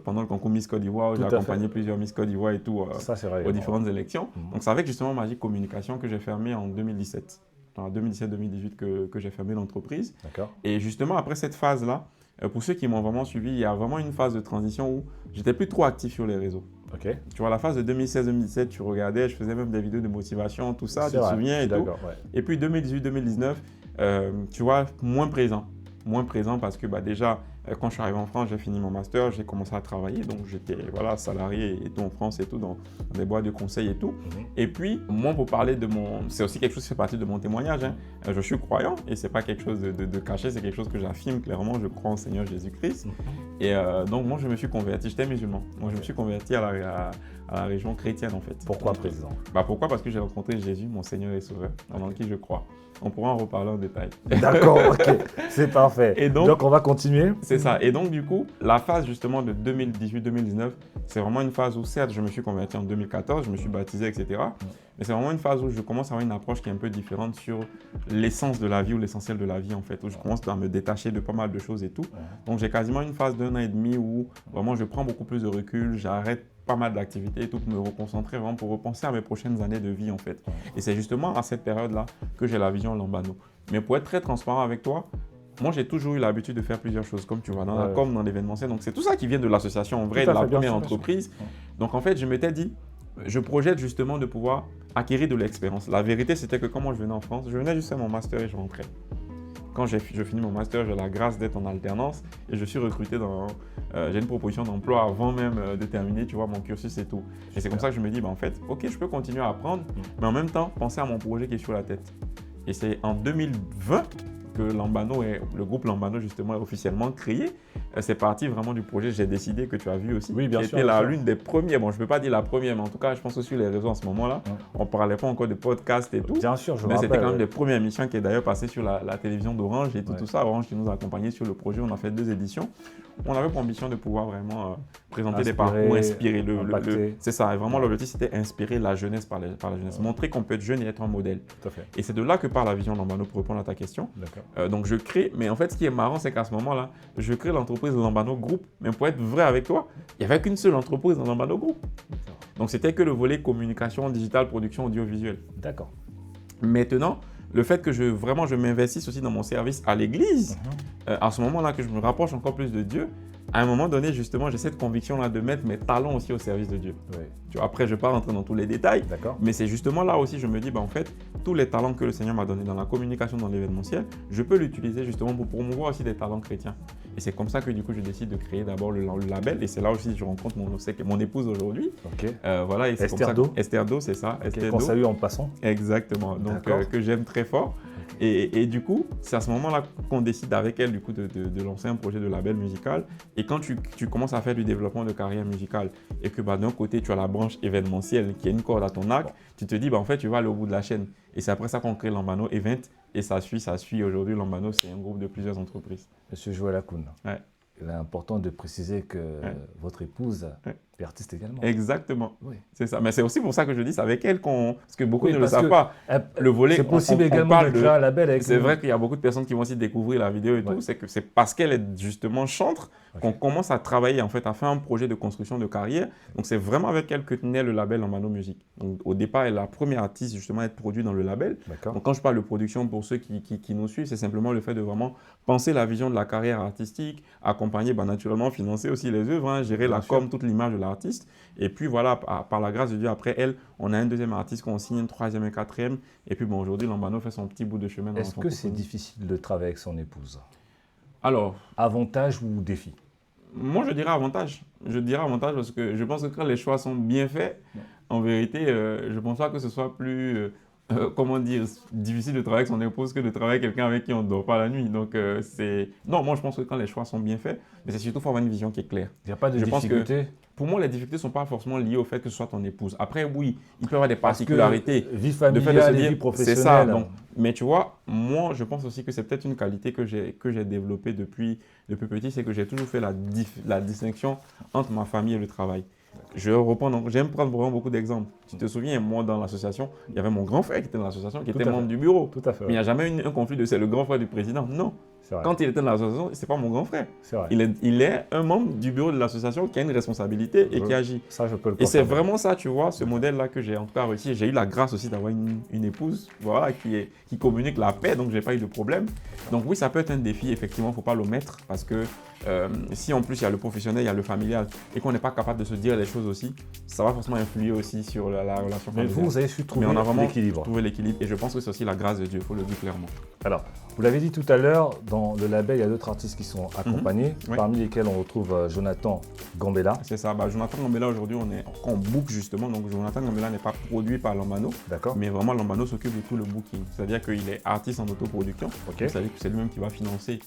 pendant le concours Miss Côte d'Ivoire. J'ai accompagné plusieurs Miss Côte d'Ivoire et tout aux différentes élections. Donc, c'est avec justement Magic Communication que j'ai fermé en 2017. En 2017-2018 que j'ai fermé l'entreprise. D'accord. Et justement, après cette phase-là, pour ceux qui m'ont vraiment suivi, il y a vraiment une phase de transition où j'étais plus trop actif sur les réseaux. Okay. Tu vois, la phase de 2016-2017, tu regardais, je faisais même des vidéos de motivation, tout ça, tu te souviens et tout. Ouais. Et puis 2018-2019, tu vois, moins présent parce que déjà, Quand je suis arrivé en France, j'ai fini mon master, j'ai commencé à travailler. Donc, j'étais salarié et tout en France et tout, dans des boîtes de conseil et tout. Et puis, moi, pour parler de c'est aussi quelque chose qui fait partie de mon témoignage. Hein. Je suis croyant et c'est pas quelque chose de caché, c'est quelque chose que j'affirme clairement. Je crois en Seigneur Jésus-Christ. Et donc, moi, je me suis converti. J'étais musulman. Moi, je me suis converti à la religion chrétienne, en fait. Pourquoi, président? Pourquoi? Parce que j'ai rencontré Jésus, mon Seigneur et Sauveur, en qui je crois. On pourra en reparler en détail. D'accord, ok, c'est parfait. Et donc, on va continuer. C'est ça. Et donc, du coup, la phase justement de 2018-2019, c'est vraiment une phase où, certes, je me suis converti en 2014, je me suis baptisé, etc. Mais c'est vraiment une phase où je commence à avoir une approche qui est un peu différente sur l'essence de la vie ou l'essentiel de la vie, en fait, où je commence à me détacher de pas mal de choses et tout. Donc, j'ai quasiment une phase d'1 an et demi où vraiment je prends beaucoup plus de recul, j'arrête pas mal d'activités et tout pour me reconcentrer vraiment pour repenser à mes prochaines années de vie en fait. Et c'est justement à cette période-là que j'ai la vision Lambano. Mais pour être très transparent avec toi, moi j'ai toujours eu l'habitude de faire plusieurs choses, comme tu vois, dans la com, dans l'événementiel. Donc c'est tout ça qui vient de l'association en vrai, de la première entreprise. Donc en fait, je m'étais dit, je projette justement de pouvoir acquérir de l'expérience. La vérité, c'était que quand moi je venais en France, je venais juste faire mon master et je rentrais. Quand je finis mon master, j'ai la grâce d'être en alternance et je suis recruté j'ai une proposition d'emploi avant même de terminer, tu vois, mon cursus et tout. Et c'est comme ça que je me dis, en fait, ok, je peux continuer à apprendre, mais en même temps, penser à mon projet qui est sur la tête. Et c'est en 2020 que le groupe Lambano justement est officiellement créé. C'est parti vraiment du projet. J'ai décidé que tu as vu aussi. Oui, bien sûr. C'était l'une des premières. Bon, je ne peux pas dire la première, mais en tout cas, je pense que sur les réseaux en ce moment-là, on ne parlait pas encore de podcast et tout. Bien sûr, mais c'était quand même des premières émissions qui est d'ailleurs passée sur la télévision d'Orange et tout ça. Orange qui nous a accompagnés sur le projet. On a fait 2 éditions. On avait pour ambition de pouvoir vraiment présenter des parcours, inspirer c'est ça. Et vraiment, l'objectif, c'était inspirer la jeunesse par la jeunesse. Montrer qu'on peut être jeune et être un modèle. Tout à fait. Et c'est de là que part la vision Lambano pour répondre à ta question. Donc, je crée, mais en fait, ce qui est marrant, c'est qu'à ce moment-là, je crée l'entreprise Lambano Group. Mais pour être vrai avec toi, il n'y avait qu'une seule entreprise dans Lambano Group. Donc, c'était que le volet communication, digital, production audiovisuelle. D'accord. Maintenant, le fait que je m'investisse aussi dans mon service à l'église, à ce moment-là que je me rapproche encore plus de Dieu, à un moment donné, justement, j'ai cette conviction-là de mettre mes talents aussi au service de Dieu. Tu vois, après, je ne vais pas rentrer dans tous les détails, mais c'est justement là aussi, je me dis, en fait, tous les talents que le Seigneur m'a donnés dans la communication, dans l'événementiel, je peux l'utiliser justement pour promouvoir aussi des talents chrétiens. Et c'est comme ça que du coup, je décide de créer d'abord le label. Et c'est là aussi que je rencontre mon épouse aujourd'hui. Voilà, et c'est Esther Do. Esther Do, c'est ça. Esther Qu'on Do. salue en passant. Exactement. Donc, que j'aime très fort. Et du coup, c'est à ce moment-là qu'on décide avec elle du coup, de lancer un projet de label musical. Et quand tu commences à faire du développement de carrière musicale et que d'un côté, tu as la branche événementielle qui est une corde à ton arc, tu te dis, en fait, tu vas aller au bout de la chaîne. Et c'est après ça qu'on crée Lambano Event. Et ça suit. Aujourd'hui, Lambano, c'est un groupe de plusieurs entreprises. Monsieur Joël Akoun, il est important de préciser que votre épouse est artiste également. Exactement. Oui. C'est ça. Mais c'est aussi pour ça que je dis, c'est avec elle parce que beaucoup ne le savent pas. Le volet, c'est possible également de créer un label avec C'est vrai qu'il y a beaucoup de personnes qui vont aussi découvrir la vidéo et tout. C'est parce qu'elle est justement chantre qu'on commence à travailler, en fait, à faire un projet de construction de carrière. Donc, c'est vraiment avec elle que naît le label Lambano Music. Donc, au départ, elle est la première artiste justement à être produite dans le label. Donc, quand je parle de production, pour ceux qui nous suivent, c'est simplement le fait de vraiment penser la vision de la carrière artistique, accompagner, naturellement, financer aussi les œuvres, gérer la com, toute l'image de l'artiste. Et puis, voilà, par la grâce de Dieu, après elle, on a un deuxième artiste qu'on signe, un troisième, un quatrième. Et puis, aujourd'hui, Lambano fait son petit bout de chemin. Est-ce que c'est difficile de travailler avec son épouse? Alors, avantage ou défi? Moi, je dirais avantage. Je dirais avantage parce que je pense que quand les choix sont bien faits, en vérité, je ne pense pas que ce soit plus, difficile de travailler avec son épouse que de travailler avec quelqu'un avec qui on ne dort pas la nuit. Donc, non, moi, je pense que quand les choix sont bien faits, mais c'est surtout faut avoir une vision qui est claire. Il n'y a pas de difficulté? Pour moi, les difficultés ne sont pas forcément liées au fait que ce soit ton épouse. Après, oui, il peut y avoir des particularités. Vie familiale et vie professionnelle. C'est ça. Donc, mais tu vois, moi, je pense aussi que c'est peut-être une qualité que j'ai développée depuis petit, c'est que j'ai toujours fait la distinction entre ma famille et le travail. J'aime prendre vraiment beaucoup d'exemples. Tu te souviens, moi, dans l'association, il y avait mon grand frère qui était dans l'association, qui était membre du bureau. Tout à fait. Mais il n'y a jamais eu un conflit de c'est le grand frère du président. Non. Quand il était dans l'association, ce n'est pas mon grand frère. Il est un membre du bureau de l'association qui a une responsabilité et qui agit. Ça, je peux le et c'est vraiment ça, tu vois, ce modèle-là que j'ai en tout cas réussi. J'ai eu la grâce aussi d'avoir une épouse qui communique la paix, donc je n'ai pas eu de problème. Donc oui, ça peut être un défi, effectivement, il ne faut pas l'omettre parce que si en plus il y a le professionnel, il y a le familial et qu'on n'est pas capable de se dire les choses aussi, ça va forcément influer aussi sur la relation familiale. Mais vous avez su trouver l'équilibre. Trouver l'équilibre et je pense que c'est aussi la grâce de Dieu, il faut le dire clairement. Alors, vous l'avez dit tout à l'heure, dans le label, il y a d'autres artistes qui sont accompagnés, Oui. parmi lesquels on retrouve Jonathan Gambella. C'est ça. Jonathan Gambella, aujourd'hui, on book justement. Donc, Jonathan Gambella n'est pas produit par Lambano, D'accord. mais vraiment, Lambano s'occupe de tout le booking. C'est-à-dire qu'il est artiste en autoproduction. Ok. C'est-à-dire que c'est lui-même qui va financer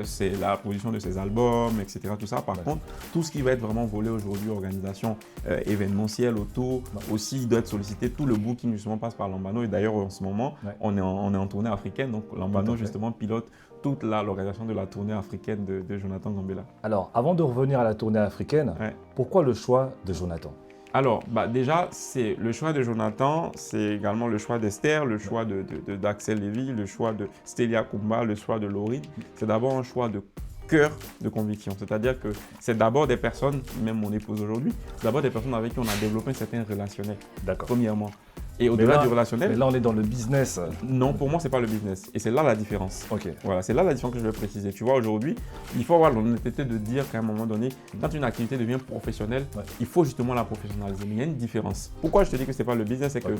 c'est la production de ses albums, etc. Tout ça. Par contre, tout ce qui va être vraiment volé aujourd'hui, organisation événementielle autour, aussi, il doit être sollicité. Tout le booking, justement, passe par Lambano. Et d'ailleurs, en ce moment, on est en tournée africaine. Donc, Lambano, justement, pilote toute l'organisation de la tournée africaine de Jonathan Gambella. Alors, avant de revenir à la tournée africaine, pourquoi le choix de Jonathan? Alors, déjà, c'est le choix de Jonathan, c'est également le choix d'Esther, le choix d'Axel Lévy, le choix de Stélia Kumba, le choix de Laurine. C'est d'abord un choix de cœur, de conviction. C'est-à-dire que c'est d'abord des personnes, même mon épouse aujourd'hui, c'est d'abord des personnes avec qui on a développé un certain relationnel, premièrement. Et au-delà du relationnel… Mais là, on est dans le business. Non, pour moi, ce n'est pas le business. Et c'est là la différence. Ok. Voilà, c'est là la différence que je vais préciser. Tu vois, aujourd'hui, il faut avoir l'honnêteté de dire qu'à un moment donné, quand une activité devient professionnelle, il faut justement la professionnaliser. Mais il y a une différence. Pourquoi je te dis que ce n'est pas le business? C'est qu'il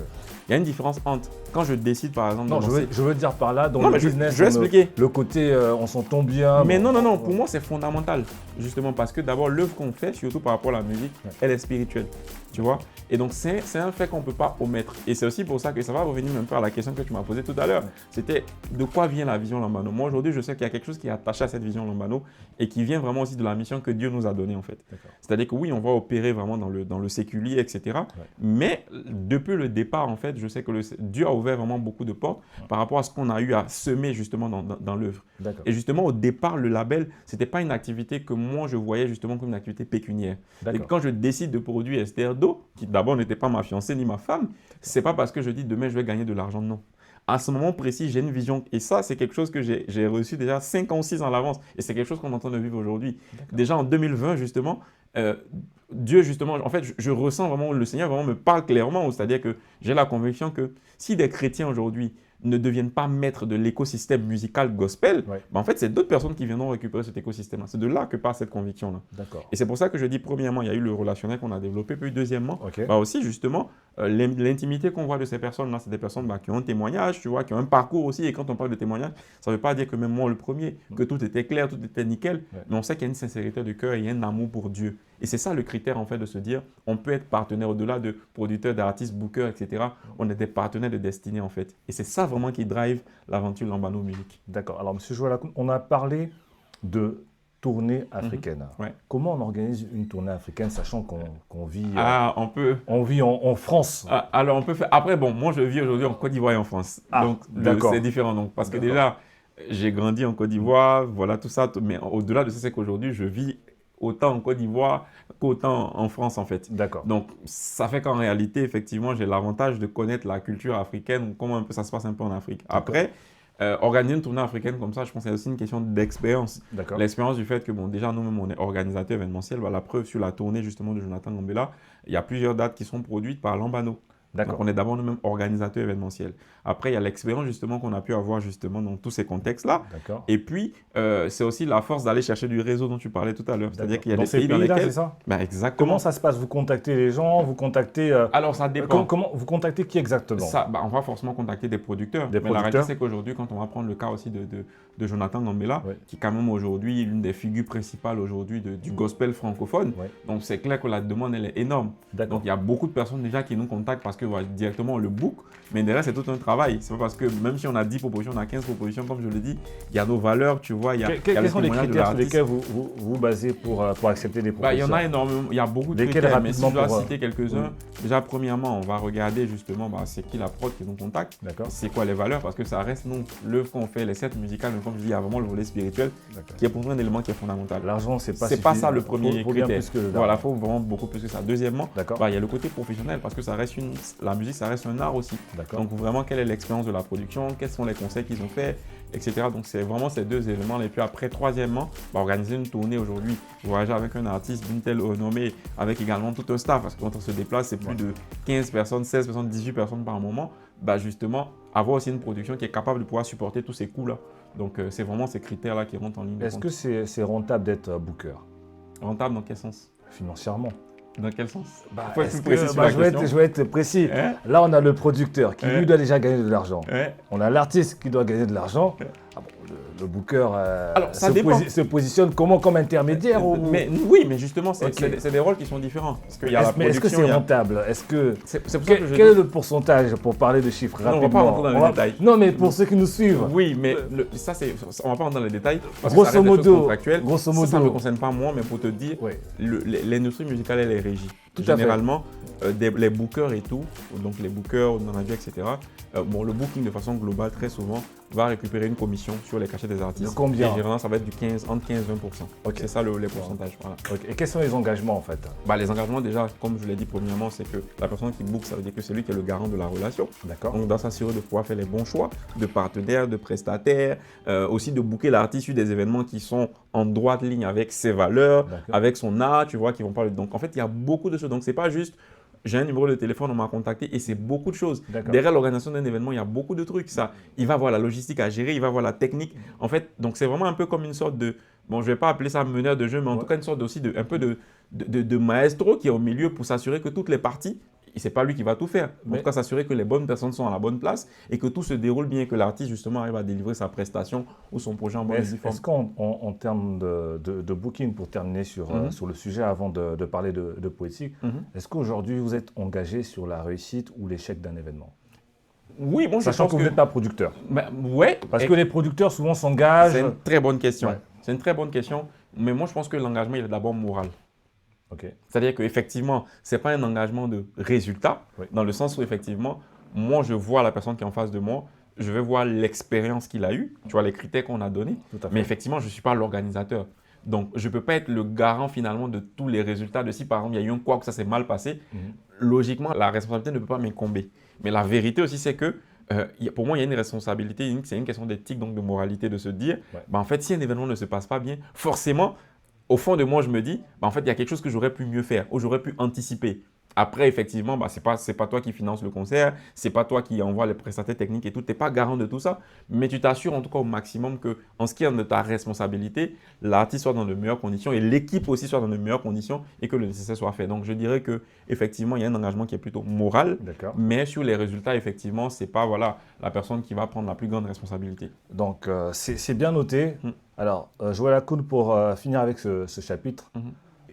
y a une différence entre quand je décide, par exemple… Non, je veux dire par là, dans le business, je vais expliquer. Le côté on s'entend bien. Mais non, pour moi, c'est fondamental. Justement, parce que d'abord, l'œuvre qu'on fait, surtout par rapport à la musique, elle est spirituelle. Tu vois? Et donc, c'est un fait qu'on ne peut pas omettre. Et c'est aussi pour ça que ça va revenir un peu à la question que tu m'as posée tout à l'heure. C'était de quoi vient la vision Lambano? Moi, aujourd'hui, je sais qu'il y a quelque chose qui est attaché à cette vision Lambano et qui vient vraiment aussi de la mission que Dieu nous a donnée, en fait. C'est-à-dire que oui, on va opérer vraiment dans le séculier, etc. Mais depuis le départ, en fait, je sais que Dieu a ouvert vraiment beaucoup de portes par rapport à ce qu'on a eu à semer justement dans l'œuvre. Et justement, au départ, le label, ce n'était pas une activité que moi, je voyais justement comme une activité pécuniaire. Et quand je décide de produire Esther Do, qui d'abord n'était pas ma fiancée ni ma femme, c'est pas parce que je dis demain je vais gagner de l'argent, non. À ce moment précis, j'ai une vision et ça, c'est quelque chose que j'ai reçu déjà 5 ans ou 6 ans à l'avance et c'est quelque chose qu'on est en train de vivre aujourd'hui. Déjà en 2020, justement, Dieu, justement, en fait, je ressens vraiment, le Seigneur vraiment me parle clairement, c'est-à-dire que j'ai la conviction que si des chrétiens aujourd'hui ne deviennent pas maîtres de l'écosystème musical gospel, en fait, c'est d'autres personnes qui viendront récupérer cet écosystème-là. C'est de là que part cette conviction-là. Et c'est pour ça que je dis, premièrement, il y a eu le relationnel qu'on a développé, puis deuxièmement, aussi, justement, l'intimité qu'on voit de ces personnes-là, c'est des personnes qui ont un témoignage, tu vois, qui ont un parcours aussi. Et quand on parle de témoignage, ça ne veut pas dire que même moi, le premier, que tout était clair, tout était nickel, mais on sait qu'il y a une sincérité de cœur et il y a un amour pour Dieu. Et c'est ça le critère, en fait, de se dire, on peut être partenaire au-delà de producteurs, d'artistes, bookers, etc. On est des partenaires de destinée, en fait. Et c'est ça vraiment qui drive l'aventure Lambano Music. D'accord. Alors, M. Joalakoun, on a parlé de tournée africaine. Comment on organise une tournée africaine, sachant qu'on vit, on vit en France? Alors, on peut faire… Après, bon, moi, je vis aujourd'hui en Côte d'Ivoire et en France. Donc, c'est différent. Donc, parce que déjà, j'ai grandi en Côte d'Ivoire, voilà, tout ça. Mais au-delà de ça, c'est qu'aujourd'hui, je vis autant en Côte d'Ivoire qu'autant en France, en fait. Donc, ça fait qu'en réalité, effectivement, j'ai l'avantage de connaître la culture africaine, comment un peu ça se passe un peu en Afrique. Après, organiser une tournée africaine comme ça, je pense que c'est aussi une question d'expérience. L'expérience du fait que, bon, déjà, nous-mêmes, on est organisateur événementiel. La preuve, sur la tournée, justement, de Jonathan Gambella, il y a plusieurs dates qui sont produites par Lambano. Donc, on est d'abord nous-mêmes organisateurs événementiels. Après, il y a l'expérience justement qu'on a pu avoir justement dans tous ces contextes-là. Et puis, c'est aussi la force d'aller chercher du réseau dont tu parlais tout à l'heure. C'est-à-dire qu'il y a des pays dans lesquels… c'est ça? Exactement. Comment ça se passe? Vous contactez les gens? Vous contactez… Alors, ça dépend. Vous contactez qui exactement? On va forcément contacter des producteurs. Mais la réalité, c'est qu'aujourd'hui, quand on va prendre le cas aussi de Jonathan Gambella, qui quand même aujourd'hui est l'une des figures principales aujourd'hui du gospel francophone, donc c'est clair que la demande, elle est énorme. Donc, il y a beaucoup de personnes déjà qui nous contactent parce que directement on le book, mais derrière c'est tout un travail. C'est pas parce que même si on a 10 propositions, on a 15 propositions, comme je le dis, il y a nos valeurs, tu vois. Quels sont les critères sur lesquels vous basez pour accepter des propositions? Il y en a énormément, il y a beaucoup de critères, mais si je dois citer quelques-uns, déjà premièrement, on va regarder justement c'est qui la prod qui nous contacte, c'est quoi les valeurs, parce que ça reste nous, l'œuvre qu'on fait, les sets musicales, mais comme je dis, il y a vraiment le volet spirituel qui est pour nous un élement qui est fondamental. L'argent, c'est pas ça le premier critère. Voilà, il faut vraiment beaucoup plus que ça. Deuxièmement, il y a le côté professionnel, parce que ça reste la musique, ça reste un art aussi. Donc vraiment, quelle est l'expérience de la production, quels sont les conseils qu'ils ont fait, etc. Donc c'est vraiment ces deux éléments. Et puis après, troisièmement, organiser une tournée aujourd'hui, voyager avec un artiste d'une telle renommée, avec également tout un staff, parce que quand on se déplace, c'est plus de 15 personnes, 16 personnes, 18 personnes par moment. Justement, avoir aussi une production qui est capable de pouvoir supporter tous ces coûts-là. Donc c'est vraiment ces critères-là qui rentrent en ligne. Est-ce que c'est rentable d'être booker? Rentable dans quel sens? Financièrement. Dans quel sens? Je vais être précis. Là, on a le producteur qui lui doit déjà gagner de l'argent. On a l'artiste qui doit gagner de l'argent. le booker Alors, ça dépend. se positionne comment comme intermédiaire Oui, mais justement, c'est Ok. c'est des rôles qui sont différents. Parce qu'il y a la Mais est-ce que production, c'est rentable? Est-ce que c'est pour ça que je quel est dis- le pourcentage pour parler de chiffres Non, on va rapidement? pas rentrer dans les détails. Non, mais pour ceux qui nous suivent. Oui, mais on va pas rentrer dans les détails. Parce que Grosso ça reste des choses modo, contractuelles. grosso Ça ne me modo. concerne pas moi, mais pour te dire, Ouais. l'industrie musicale, elle est régie. Tout à fait. Généralement, les bookers et tout, donc les bookers, managers, etc. Bon, le booking de façon globale, très souvent, va récupérer une commission sur les cachets des artistes. De combien? Et généralement, ça va être entre 15 et 20%. Ok. C'est ça les pourcentages. Voilà. Ok. Et quels sont les engagements en fait? Bah, les engagements, déjà, comme je l'ai dit premièrement, c'est que la personne qui book, ça veut dire que c'est lui qui est le garant de la relation. D'accord. Donc, on doit s'assurer de pouvoir faire les bons choix de partenaires, de prestataires, aussi de booker l'artiste sur des événements qui sont en droite ligne avec ses valeurs, D'accord. avec son art, tu vois, qui vont parler. Donc, en fait, il y a beaucoup de choses. Donc, c'est pas juste j'ai un numéro de téléphone, on m'a contacté et c'est beaucoup de choses. D'accord. Derrière l'organisation d'un événement, il y a beaucoup de trucs. Ça, il va voir la logistique à gérer, il va voir la technique. En fait, donc c'est vraiment un peu comme une sorte de, bon, je vais pas appeler ça meneur de jeu, mais en tout cas une sorte aussi de, un peu de maestro qui est au milieu pour s'assurer que toutes les parties, et c'est pas lui qui va tout faire. En tout cas, s'assurer que les bonnes personnes sont à la bonne place et que tout se déroule bien, que l'artiste justement arrive à délivrer sa prestation ou son projet en bonne et due forme. Est-ce qu'en termes de booking, pour terminer sur le sujet avant de parler de politique, est-ce qu'aujourd'hui vous êtes engagé sur la réussite ou l'échec d'un événement? Oui, bon, je Sachant pense que vous n'êtes pas producteur. Ben, ouais. Parce que les producteurs souvent s'engagent. C'est une très bonne question. Ouais. C'est une très bonne question. Mais moi, je pense que l'engagement, il est d'abord moral. Ok. C'est-à-dire qu'effectivement, ce n'est pas un engagement de résultat, Oui. dans le sens où, effectivement, moi, je vois la personne qui est en face de moi, je vais voir l'expérience qu'il a eue, tu vois, les critères qu'on a donnés. Tout à fait. Mais effectivement, je ne suis pas l'organisateur. Donc, je ne peux pas être le garant, finalement, de tous les résultats. De si, par exemple, il y a eu un quoi que ça s'est mal passé, logiquement, la responsabilité ne peut pas m'incomber. Mais la vérité aussi, c'est que pour moi, il y a une responsabilité, c'est une question d'éthique, donc de moralité, de se dire, bah, en fait, si un événement ne se passe pas bien, forcément, au fond de moi, je me dis, bah, en fait, il y a quelque chose que j'aurais pu mieux faire, ou j'aurais pu anticiper. Après, effectivement, bah, c'est pas toi qui finance le concert, c'est pas toi qui envoie les prestataires techniques et tout, tu n'es pas garant de tout ça, mais tu t'assures en tout cas au maximum que, en ce qui est de ta responsabilité, l'artiste soit dans de meilleures conditions et l'équipe aussi soit dans de meilleures conditions et que le nécessaire soit fait. Donc, je dirais que effectivement, il y a un engagement qui est plutôt moral, mais sur les résultats, effectivement, c'est pas voilà la personne qui va prendre la plus grande responsabilité. Donc, c'est bien noté. Alors, Joël Akoun, pour finir avec ce chapitre,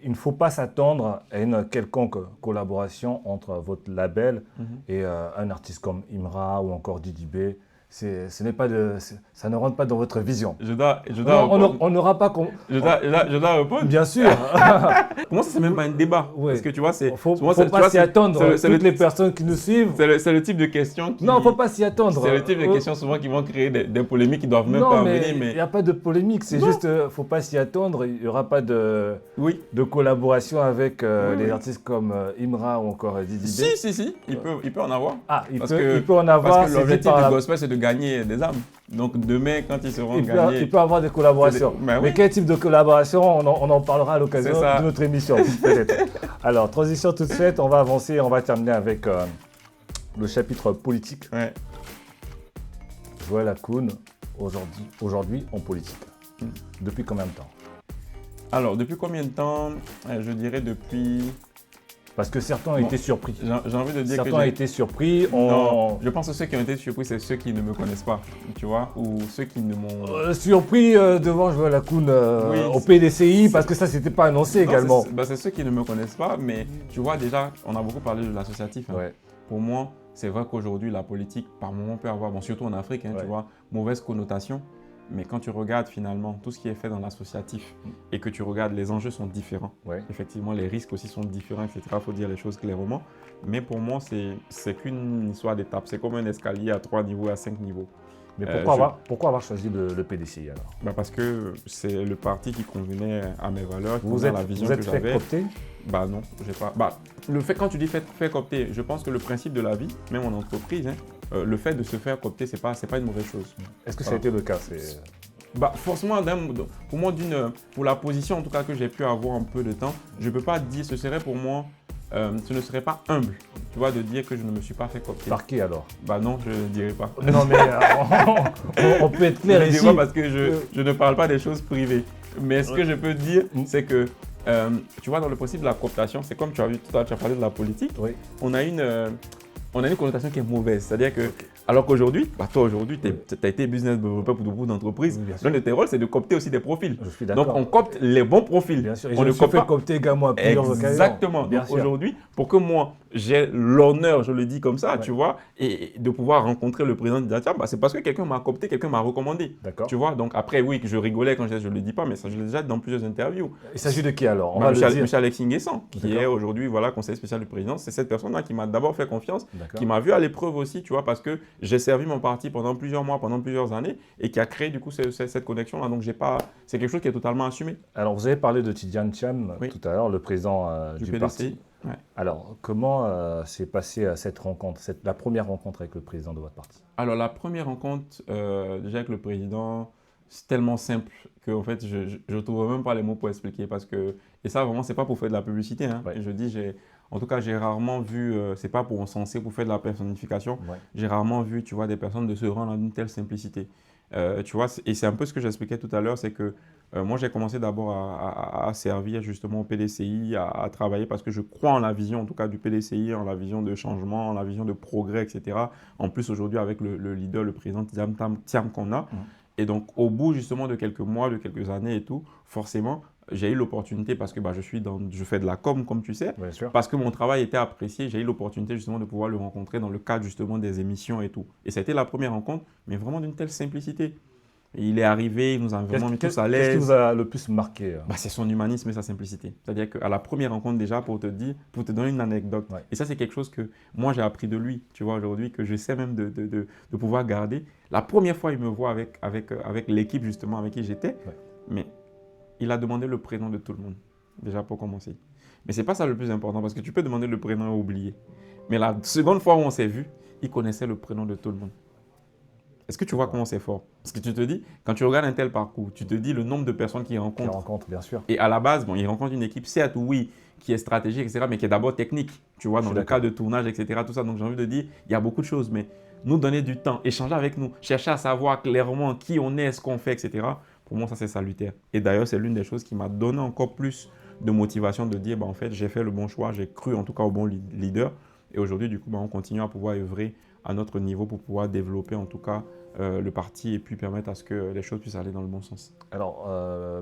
il ne faut pas s'attendre à une quelconque collaboration entre votre label et un artiste comme Imra ou encore Didi B. Ça ne rentre pas dans votre vision. On n'aura pas. Je dois répondre. Bien sûr. Comment ça, c'est même pas un débat? Ouais. Parce que tu vois, Il ne faut pas s'y attendre. Toutes les personnes qui nous suivent. C'est le type de question qui. Non, il ne faut pas s'y attendre. C'est le type de questions souvent qui vont créer des polémiques qui ne doivent même pas venir. Mais il n'y a pas de polémique. C'est juste, il ne faut pas s'y attendre. Il n'y aura pas de collaboration avec les artistes comme Imra ou encore Didi B. Si. Il peut en avoir. Ah, il peut en avoir. Parce que l'objectif du gospel, c'est de gagner des âmes. Donc demain, quand ils seront gagnés… Il peut avoir des collaborations. Mais quel type de collaboration? On en parlera à l'occasion de notre émission, peut-être. Alors, transition toute faite, on va avancer, on va terminer avec le chapitre politique. Ouais. Joël Akoun, aujourd'hui en politique. Depuis combien de temps? Alors, depuis combien de temps? Je dirais depuis… Parce que certains ont été surpris. J'ai envie de dire certains ont été surpris. Non, je pense que ceux qui ont été surpris, c'est ceux qui ne me connaissent pas, tu vois, ou ceux qui ne m'ont… surpris devant Joël Akoun au PDCI, parce que ça, c'était pas annoncé également. C'est ceux qui ne me connaissent pas, mais tu vois, déjà, on a beaucoup parlé de l'associatif. Ouais. Pour moi, c'est vrai qu'aujourd'hui, la politique, par moment, peut avoir, bon, surtout en Afrique, tu vois, mauvaise connotation. Mais quand tu regardes finalement tout ce qui est fait dans l'associatif et que tu regardes, les enjeux sont différents. Ouais. Effectivement, les risques aussi sont différents, etc. Il faut dire les choses clairement. Mais pour moi, c'est qu'une histoire d'étapes. C'est comme un escalier à 3 niveaux, à 5 niveaux. Mais pourquoi avoir choisi le PDCI alors? Parce que c'est le parti qui convenait à mes valeurs, qui convenait à la vision que j'avais. Vous êtes fait coopter? Non, j'ai pas. Le fait, quand tu dis fait coopter, je pense que le principe de la vie, même en entreprise, le fait de se faire coopter, c'est pas une mauvaise chose. Est-ce que ça a été le cas? Forcément, pour moi, pour la position en tout cas que j'ai pu avoir un peu de temps, je ne peux pas dire, ce serait pour moi, ce ne serait pas humble, tu vois, de dire que je ne me suis pas fait coopter. Par qui alors? Non, je ne dirais pas. Non, mais on peut être clair ici. Je ne dirais pas parce que je ne parle pas des choses privées. Mais ce que je peux dire, c'est que, tu vois, dans le principe de la cooptation, c'est comme tu as vu tout à l'heure, tu as parlé de la politique. Oui. On a on a une connotation qui est mauvaise. C'est-à-dire que, Ok. alors qu'aujourd'hui, toi aujourd'hui, tu as été business développeur pour beaucoup d'entreprises. Oui, bien sûr. L'un de tes rôles, c'est de coopter aussi des profils. Je suis Donc, d'accord. on copte les bons profils. Bien sûr. Et On je ne me suis copte fait pas. coopter également à plusieurs occasions. Exactement. Bien Donc sûr. aujourd'hui, pour que moi, j'ai l'honneur, je le dis comme ça, Ouais. tu vois, et de pouvoir rencontrer le président de Tiam, c'est parce que quelqu'un m'a coopté, quelqu'un m'a recommandé. D'accord. Tu vois, donc après, oui, que je rigolais quand je ne le dis pas, mais ça, je l'ai déjà dit dans plusieurs interviews. Il s'agit de qui alors? On va le Michel, dire. Michel Alexis Nguessan, qui D'accord. est aujourd'hui voilà, conseiller spécial du président. C'est cette personne-là qui m'a d'abord fait confiance, D'accord. qui m'a vu à l'épreuve aussi, tu vois, parce que j'ai servi mon parti pendant plusieurs mois, pendant plusieurs années, et qui a créé du coup cette connexion-là. Donc, c'est quelque chose qui est totalement assumé. Alors, vous avez parlé de Tidjane Thiam Oui. tout à l'heure, le président Du du PDCI. parti. Ouais. Alors, comment s'est passée cette rencontre, la première rencontre avec le président de votre parti? Alors, la première rencontre, déjà avec le président, c'est tellement simple que en fait, je ne trouve même pas les mots pour expliquer. Parce que, et ça, vraiment, ce n'est pas pour faire de la publicité. Hein. Ouais. Et je dis, en tout cas, j'ai rarement vu, ce n'est pas pour encenser, pour faire de la personnification. Ouais. J'ai rarement vu, tu vois, des personnes de se rendre à une telle simplicité. Tu vois, et c'est un peu ce que j'expliquais tout à l'heure, c'est que moi, j'ai commencé d'abord à servir justement au PDCI, à travailler parce que je crois en la vision, en tout cas du PDCI, en la vision de changement, en la vision de progrès, etc. En plus, aujourd'hui, avec le leader, le président Thiam qu'on a. Et donc, au bout justement de quelques mois, de quelques années et tout, forcément, j'ai eu l'opportunité parce que je fais de la com, comme tu sais, Bien sûr. parce que mon travail était apprécié, j'ai eu l'opportunité justement de pouvoir le rencontrer dans le cadre justement des émissions et tout. Et ça a été la première rencontre, mais vraiment d'une telle simplicité. Et il est arrivé, il nous a vraiment mis tous à Qu'est-ce qui l'aise. vous a le plus marqué? C'est son humanisme et sa simplicité. C'est-à-dire qu'à la première rencontre déjà, pour te donner une anecdote, Ouais. et ça c'est quelque chose que moi j'ai appris de lui, tu vois, aujourd'hui, que j'essaie même de pouvoir garder. La première fois, il me voit avec l'équipe justement avec qui j'étais, Ouais. mais il a demandé le prénom de tout le monde, déjà pour commencer. Mais ce n'est pas ça le plus important, parce que tu peux demander le prénom et oublier. Mais la seconde fois où on s'est vu, il connaissait le prénom de tout le monde. Est-ce que tu vois comment c'est fort? Parce que tu te dis, quand tu regardes un tel parcours, tu te dis le nombre de personnes qu'il Qui rencontre. rencontre, bien sûr. Et à la base, il rencontre une équipe, certes, oui, qui est stratégique, etc., mais qui est d'abord technique, tu vois, dans le cas de tournage, etc., tout ça. Donc, j'ai envie de dire, il y a beaucoup de choses, mais nous donner du temps, échanger avec nous, chercher à savoir clairement qui on est, ce qu'on fait, etc., pour moi, ça, c'est salutaire. Et d'ailleurs, c'est l'une des choses qui m'a donné encore plus de motivation de dire, en fait, j'ai fait le bon choix, j'ai cru en tout cas au bon leader. Et aujourd'hui, du coup, on continue à pouvoir œuvrer à notre niveau pour pouvoir développer en tout cas le parti et puis permettre à ce que les choses puissent aller dans le bon sens. Alors,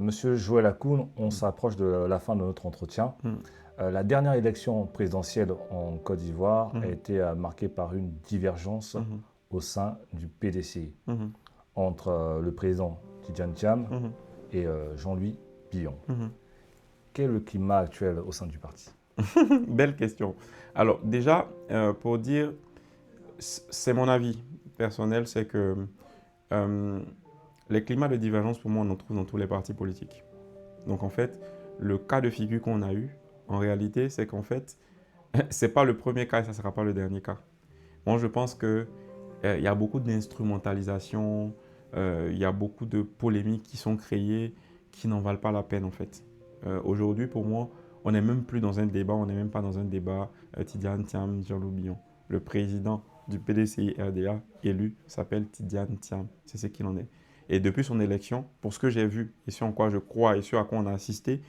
Monsieur Joël Akoun, on s'approche de la fin de notre entretien. La dernière élection présidentielle en Côte d'Ivoire a été marquée par une divergence au sein du PDCI entre le président Tidjane Thiam et Jean-Louis Billon. Quel est le climat actuel au sein du parti? Belle question. Alors déjà, pour dire, c'est mon avis personnel, c'est que les climats de divergence, pour moi, on en trouve dans tous les partis politiques. Donc en fait, le cas de figure qu'on a eu, en réalité, c'est qu'en fait, ce n'est pas le premier cas et ça ne sera pas le dernier cas. Moi, je pense qu'il y a beaucoup d'instrumentalisation, il y a beaucoup de polémiques qui sont créées qui n'en valent pas la peine en fait. Aujourd'hui, pour moi, on n'est même plus dans un débat, on n'est même pas dans un débat Tidjane Thiam, Jean-Louis Billon. Le président du PDCI RDA élu s'appelle Tidjane Thiam, c'est ce qu'il en est. Et depuis son élection, pour ce que j'ai vu et ce en quoi je crois et ce à quoi on a assisté,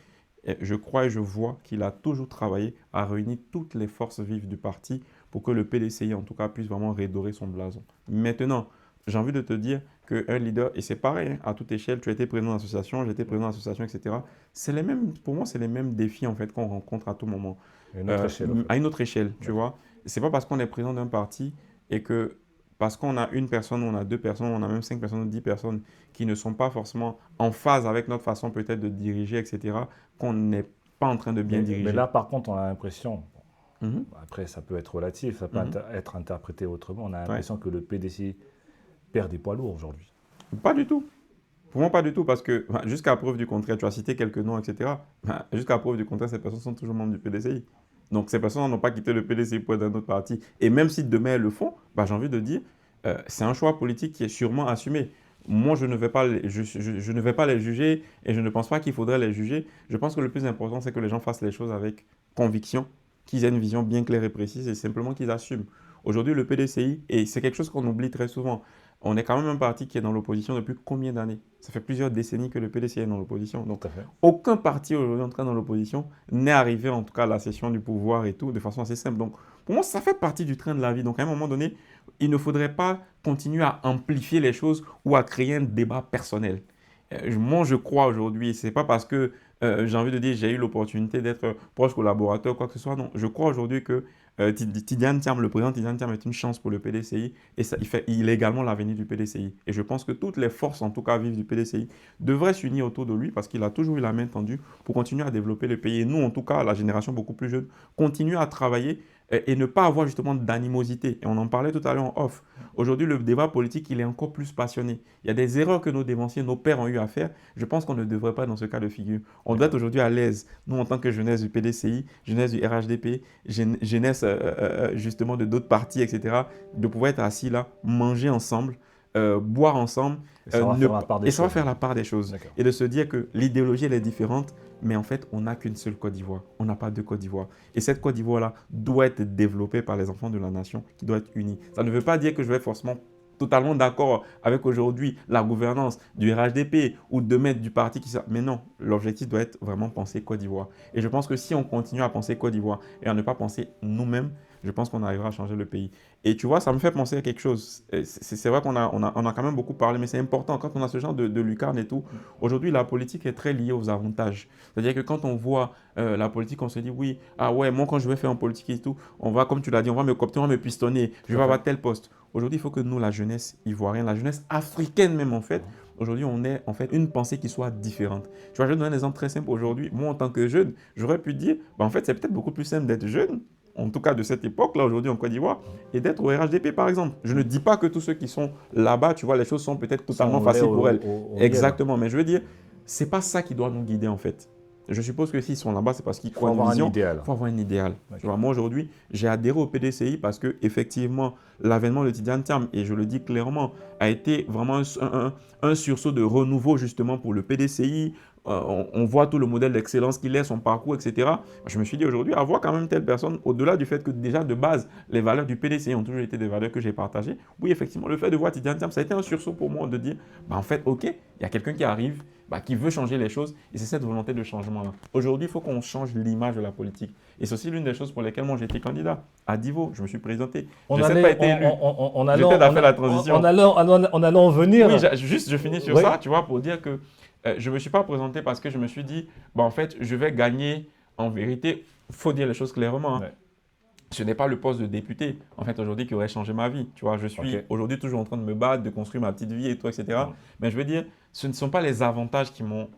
je crois et je vois qu'il a toujours travaillé à réunir toutes les forces vives du parti pour que le PDCI en tout cas puisse vraiment redorer son blason. Maintenant, j'ai envie de te dire qu'un leader, et c'est pareil, hein, à toute échelle, tu as été président d'association, j'ai été président d'association, etc. C'est les mêmes, pour moi, c'est les mêmes défis en fait qu'on rencontre à tout moment. À une autre échelle. En fait. À une autre échelle, tu vois. C'est pas parce qu'on est président d'un parti et que parce qu'on a une personne, on a deux personnes, on a même 5 personnes ou 10 personnes qui ne sont pas forcément en phase avec notre façon peut-être de diriger, etc., qu'on n'est pas en train de bien diriger. Mais là, par contre, on a l'impression, après ça peut être relatif, ça peut être interprété autrement, on a l'impression que le PDCI perd des poids lourds aujourd'hui. Pas du tout. Pour moi, pas du tout, parce que jusqu'à preuve du contraire, tu as cité quelques noms, etc. Jusqu'à preuve du contraire, ces personnes sont toujours membres du PDCI. Donc, ces personnes n'ont pas quitté le PDCI pour être d'un autre parti. Et même si demain elles le font, j'ai envie de dire, c'est un choix politique qui est sûrement assumé. Moi, je ne vais pas les juger et je ne pense pas qu'il faudrait les juger. Je pense que le plus important, c'est que les gens fassent les choses avec conviction, qu'ils aient une vision bien claire et précise et simplement qu'ils assument. Aujourd'hui, le PDCI, et c'est quelque chose qu'on oublie très souvent, on est quand même un parti qui est dans l'opposition depuis combien d'années? Ça fait plusieurs décennies que le PDC est dans l'opposition. Donc, Tout à fait. aucun parti aujourd'hui en tout cas dans l'opposition n'est arrivé en tout cas à la cession du pouvoir et tout de façon assez simple. Donc, pour moi, ça fait partie du train de la vie. Donc, à un moment donné, il ne faudrait pas continuer à amplifier les choses ou à créer un débat personnel. Moi, je crois aujourd'hui, c'est pas parce que j'ai envie de dire j'ai eu l'opportunité d'être proche collaborateur ou quoi que ce soit. Non, je crois aujourd'hui que Tidiane Thiam, le président Tidiane Thiam est une chance pour le PDCI et ça, il est également l'avenir du PDCI. Et je pense que toutes les forces, en tout cas vives du PDCI, devraient s'unir autour de lui parce qu'il a toujours eu la main tendue pour continuer à développer le pays. Et nous, en tout cas, la génération beaucoup plus jeune, continuer à travailler et ne pas avoir justement d'animosité. Et on en parlait tout à l'heure en off. Aujourd'hui, le débat politique, il est encore plus passionné. Il y a des erreurs que nos dévanciers, nos pères ont eu à faire. Je pense qu'on ne devrait pas dans ce cas de figure. On doit être aujourd'hui à l'aise, nous en tant que jeunesse du PDCI, jeunesse du RHDP, jeunesse justement de d'autres partis, etc., de pouvoir être assis là, manger ensemble, boire ensemble, Et ça va faire la part des et ça va choses. faire la part des choses. D'accord. Et de se dire que l'idéologie, elle est différente, mais en fait, on n'a qu'une seule Côte d'Ivoire. On n'a pas deux Côte d'Ivoire. Et cette Côte d'Ivoire-là doit être développée par les enfants de la nation, qui doit être unie. Ça ne veut pas dire que je vais forcément totalement d'accord avec aujourd'hui la gouvernance du RHDP ou demain du parti qui sort. Mais non, l'objectif doit être vraiment penser Côte d'Ivoire. Et je pense que si on continue à penser Côte d'Ivoire et à ne pas penser nous-mêmes, je pense qu'on arrivera à changer le pays. Et tu vois, ça me fait penser à quelque chose. C'est vrai qu'on a quand même beaucoup parlé, mais c'est important quand on a ce genre de lucarne et tout. Aujourd'hui, la politique est très liée aux avantages. C'est-à-dire que quand on voit la politique, on se dit oui, ah ouais, moi quand je vais faire en politique et tout, on va, comme tu l'as dit, on va me coopter, on va me pistonner, je vais avoir tel poste. Aujourd'hui, il faut que nous, la jeunesse ivoirienne, la jeunesse africaine même en fait, aujourd'hui, on ait en fait une pensée qui soit différente. Tu vois, je vais donner un exemple très simple aujourd'hui. Moi, en tant que jeune, j'aurais pu dire, bah, en fait, c'est peut-être beaucoup plus simple d'être jeune, en tout cas de cette époque-là, aujourd'hui en Côte d'Ivoire, et d'être au RHDP par exemple. Je ne dis pas que tous ceux qui sont là-bas, tu vois, les choses sont peut-être totalement faciles pour elles. Exactement, mais je veux dire, c'est pas ça qui doit nous guider en fait. Je suppose que s'ils sont là-bas, c'est parce qu'ils croient en une vision. Il faut avoir un idéal. Tu vois, moi aujourd'hui, j'ai adhéré au PDCI parce que effectivement, l'avènement de Tidiane Thiam, et je le dis clairement, a été vraiment un sursaut de renouveau justement pour le PDCI. On voit tout le modèle d'excellence qu'il est, son parcours, etc. Je me suis dit aujourd'hui, avoir quand même telle personne, au-delà du fait que déjà de base, les valeurs du PDCI ont toujours été des valeurs que j'ai partagées. Oui, effectivement, le fait de voir Tidiane Thiam, ça a été un sursaut pour moi de dire, bah, en fait, ok, il y a quelqu'un qui arrive, bah, qui veut changer les choses, et c'est cette volonté de changement-là. Aujourd'hui, il faut qu'on change l'image de la politique. Et c'est aussi l'une des choses pour lesquelles moi j'ai été candidat. À Divo, je me suis présenté. Je n'ai pas été élu. J'ai peut-être fait la transition. En allant venir. Oui, juste, je finis sur ça, tu vois, pour dire que je ne me suis pas présenté parce que je me suis dit, bah, en fait, je vais gagner en vérité. Il faut dire les choses clairement. Hein. Ouais. Ce n'est pas le poste de député, en fait, aujourd'hui, qui aurait changé ma vie. Tu vois, je suis aujourd'hui toujours en train de me battre, de construire ma petite vie et tout, etc. Mais je veux dire, ce ne sont pas les avantages qui m'ont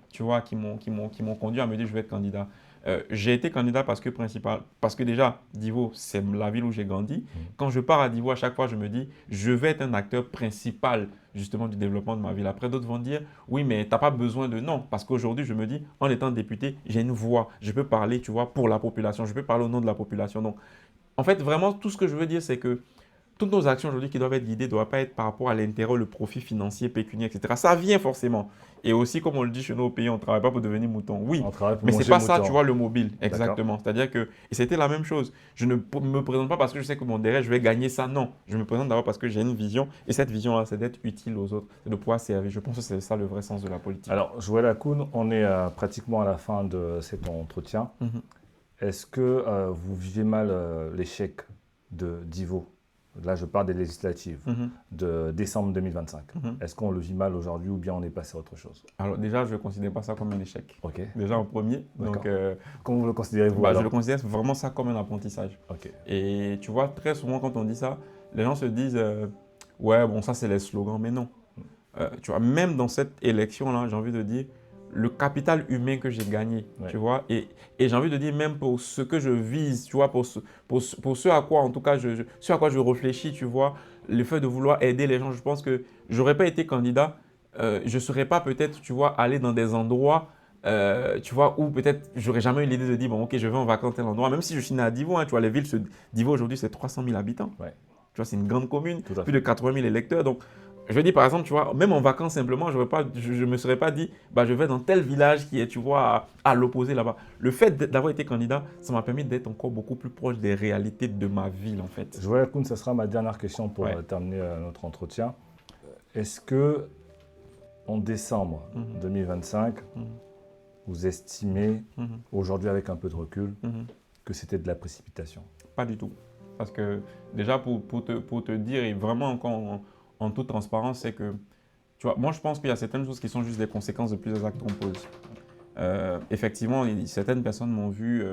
conduit à me dire je vais être candidat. J'ai été candidat parce que déjà, Divo, c'est la ville où j'ai grandi. Quand je pars à Divo, à chaque fois, je me dis, je vais être un acteur principal justement du développement de ma ville. Après, d'autres vont dire, oui, mais tu n'as pas besoin de non. Parce qu'aujourd'hui, je me dis, en étant député, j'ai une voix. Je peux parler, tu vois, pour la population. Je peux parler au nom de la population. Donc, en fait, vraiment, tout ce que je veux dire, c'est que toutes nos actions aujourd'hui qui doivent être guidées ne doivent pas être par rapport à l'intérêt, le profit financier, pécuniaire, etc. Ça vient forcément. Et aussi, comme on le dit chez nous au pays, on ne travaille pas pour devenir mouton. Oui, mais ce n'est pas ça, tu vois, le mobile. Exactement. C'est-à-dire que, et c'était la même chose. Je ne me présente pas parce que je sais que mon derrière, je vais gagner ça. Non, je me présente d'abord parce que j'ai une vision. Et cette vision-là, c'est d'être utile aux autres, c'est de pouvoir servir. Je pense que c'est ça le vrai sens de la politique. Alors, Joël Akoun, on est pratiquement à la fin de cet entretien. Est-ce que vous vivez mal l'échec de Divo? Là, je parle des législatives de décembre 2025. Est-ce qu'on le vit mal aujourd'hui ou bien on est passé à autre chose? Alors déjà, je ne considère pas ça comme un échec. Déjà en premier. Donc, comment vous le considérez-vous? Je le considère vraiment ça comme un apprentissage. Et tu vois, très souvent quand on dit ça, les gens se disent ouais, bon, ça c'est les slogans, mais non. Tu vois, même dans cette élection-là, j'ai envie de dire, le capital humain que j'ai gagné, tu vois, et j'ai envie de dire même pour ce que je vise, tu vois, pour ce à quoi, en tout cas, ce à quoi je réfléchis, tu vois, le fait de vouloir aider les gens, je pense que je n'aurais pas été candidat, je ne serais pas peut-être, tu vois, aller dans des endroits, tu vois, où peut-être j'aurais jamais eu l'idée de dire, bon, ok, je vais en vacances à tel endroit, même si je suis né à Divo, hein, tu vois, les villes, Divo aujourd'hui, c'est 300 000 habitants. Tu vois, c'est une grande commune, plus de 80 000 électeurs, donc je veux dire, par exemple, tu vois, même en vacances simplement, je ne me serais pas dit, bah, je vais dans tel village qui est, tu vois, à l'opposé là-bas. Le fait d'avoir été candidat, ça m'a permis d'être encore beaucoup plus proche des réalités de ma ville, en fait. Joël Akoun, ce sera ma dernière question pour terminer notre entretien. Est-ce que en décembre 2025, vous estimez, aujourd'hui avec un peu de recul, que c'était de la précipitation? Pas du tout. Parce que déjà, pour te dire, et vraiment encore en toute transparence, c'est que, tu vois, moi je pense qu'il y a certaines choses qui sont juste des conséquences de plusieurs actes qu'on pose. Effectivement, certaines personnes m'ont vu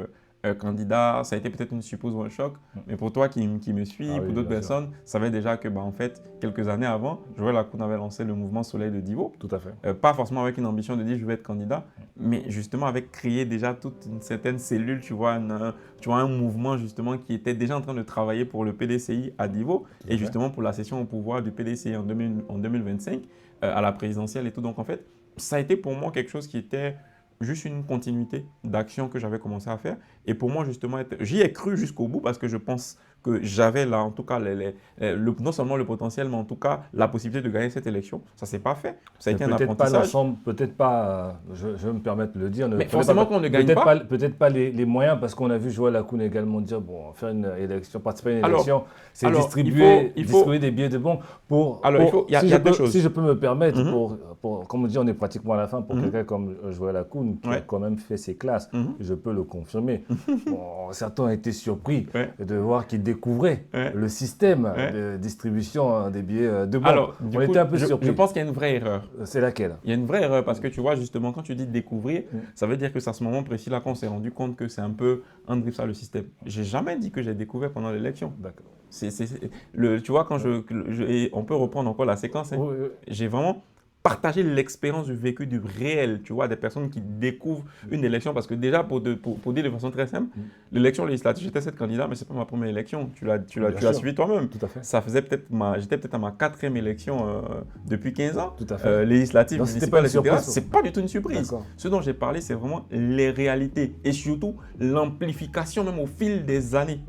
candidat, ça a été peut-être une suppose ou un choc, mais pour toi qui me suis, Ah oui, pour d'autres bien sûr. personnes, savait déjà que, en fait, quelques années avant, Joël Lacoune avait lancé le mouvement Soleil de Divo. Tout à fait. Pas forcément avec une ambition de dire je vais être candidat, mais justement avec créer déjà toute une certaine cellule, tu vois, un mouvement justement qui était déjà en train de travailler pour le PDCI à Divo et justement pour la session au pouvoir du PDCI en 2025 à la présidentielle et tout. Donc en fait, ça a été pour moi quelque chose qui était juste une continuité d'action que j'avais commencé à faire. Et pour moi, justement, j'y ai cru jusqu'au bout parce que je pense que j'avais là, en tout cas, non seulement le potentiel, mais en tout cas, la possibilité de gagner cette élection. Ça ne s'est pas fait. Ça a été un apprentissage. Peut-être pas, je vais me permettre de le dire. Mais forcément qu'on ne gagne pas. Peut-être pas les moyens, parce qu'on a vu Joël Lacoune également dire, bon, faire une élection, participer à une élection, c'est distribuer des billets de bons pour... il y a deux choses. Si je peux me permettre, comme on dit, on est pratiquement à la fin, pour quelqu'un comme Joël Lacoune, qui a quand même fait ses classes, je peux le confirmer. Bon, certains ont été surpris de voir qu'il découvrait le système de distribution des billets de bons. Alors, on était un peu surpris. Je pense qu'il y a une vraie erreur. C'est laquelle? Il y a une vraie erreur parce que tu vois, justement, quand tu dis découvrir, ça veut dire que c'est à ce moment précis-là qu'on s'est rendu compte que c'est un peu un drip ça le système. J'ai jamais dit que j'ai découvert pendant l'élection. D'accord. Tu vois, quand on peut reprendre encore la séquence, j'ai vraiment partager l'expérience du vécu, du réel, tu vois, des personnes qui découvrent une élection. Parce que déjà, pour dire de façon très simple, l'élection législative, j'étais 7 candidats, mais ce n'est pas ma première élection. Tu l'as suivi toi-même. Tout à fait. Ça faisait j'étais peut-être à ma 4e élection depuis 15 ans. Tout à fait. Législative, municipale, etc. C'est pas du tout une surprise. Ce dont j'ai parlé, c'est vraiment les réalités et surtout l'amplification même au fil des années.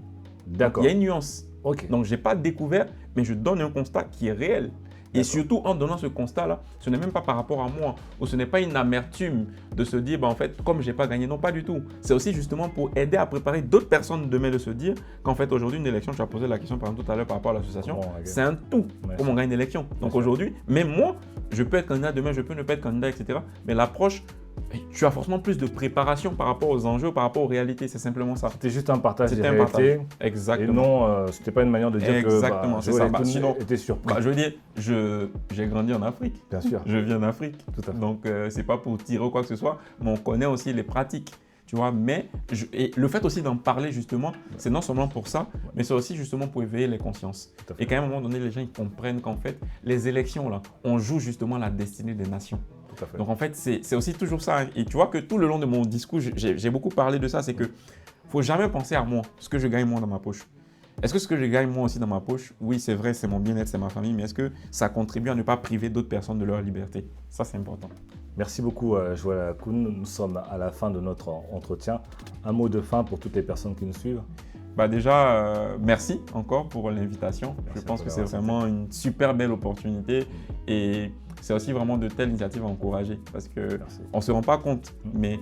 D'accord. Il y a une nuance. Okay. Donc, je n'ai pas découvert, mais je donne un constat qui est réel. Et surtout, en donnant ce constat-là, ce n'est même pas par rapport à moi, ou ce n'est pas une amertume de se dire, en fait, comme je n'ai pas gagné, non, pas du tout. C'est aussi justement pour aider à préparer d'autres personnes demain de se dire qu'en fait, aujourd'hui, une élection, tu as posé la question par exemple tout à l'heure par rapport à l'association, c'est un tout comme on gagne une élection. Donc aujourd'hui, même moi, je peux être candidat demain, je peux ne pas être candidat, etc. Mais l'approche, tu as forcément plus de préparation par rapport aux enjeux, par rapport aux réalités, c'est simplement ça. C'était juste un partage des réalités. Exactement. Et non, c'était pas une manière de dire exactement, c'est ça. Sinon, était surpris. Je veux dire, j'ai grandi en Afrique. Bien sûr. Je viens d'Afrique. Tout à fait. Donc, c'est pas pour tirer ou quoi que ce soit, mais on connaît aussi les pratiques. Tu vois, mais et le fait aussi d'en parler justement, c'est non seulement pour ça, mais c'est aussi justement pour éveiller les consciences. Et qu'à un moment donné, les gens ils comprennent qu'en fait, les élections, là, on joue justement la destinée des nations. Donc en fait, c'est aussi toujours ça. Et tu vois que tout le long de mon discours, j'ai beaucoup parlé de ça, c'est que faut jamais penser à moi, ce que je gagne moi dans ma poche. Est-ce que ce que je gagne moi aussi dans ma poche, oui c'est vrai, c'est mon bien-être, c'est ma famille, mais est-ce que ça contribue à ne pas priver d'autres personnes de leur liberté? Ça c'est important. Merci beaucoup Joël Lacoune, nous sommes à la fin de notre entretien. Un mot de fin pour toutes les personnes qui nous suivent? Déjà, merci encore pour l'invitation. Je pense que c'est vraiment une super belle opportunité et c'est aussi vraiment de telles initiatives à encourager parce qu'on ne se rend pas compte, mais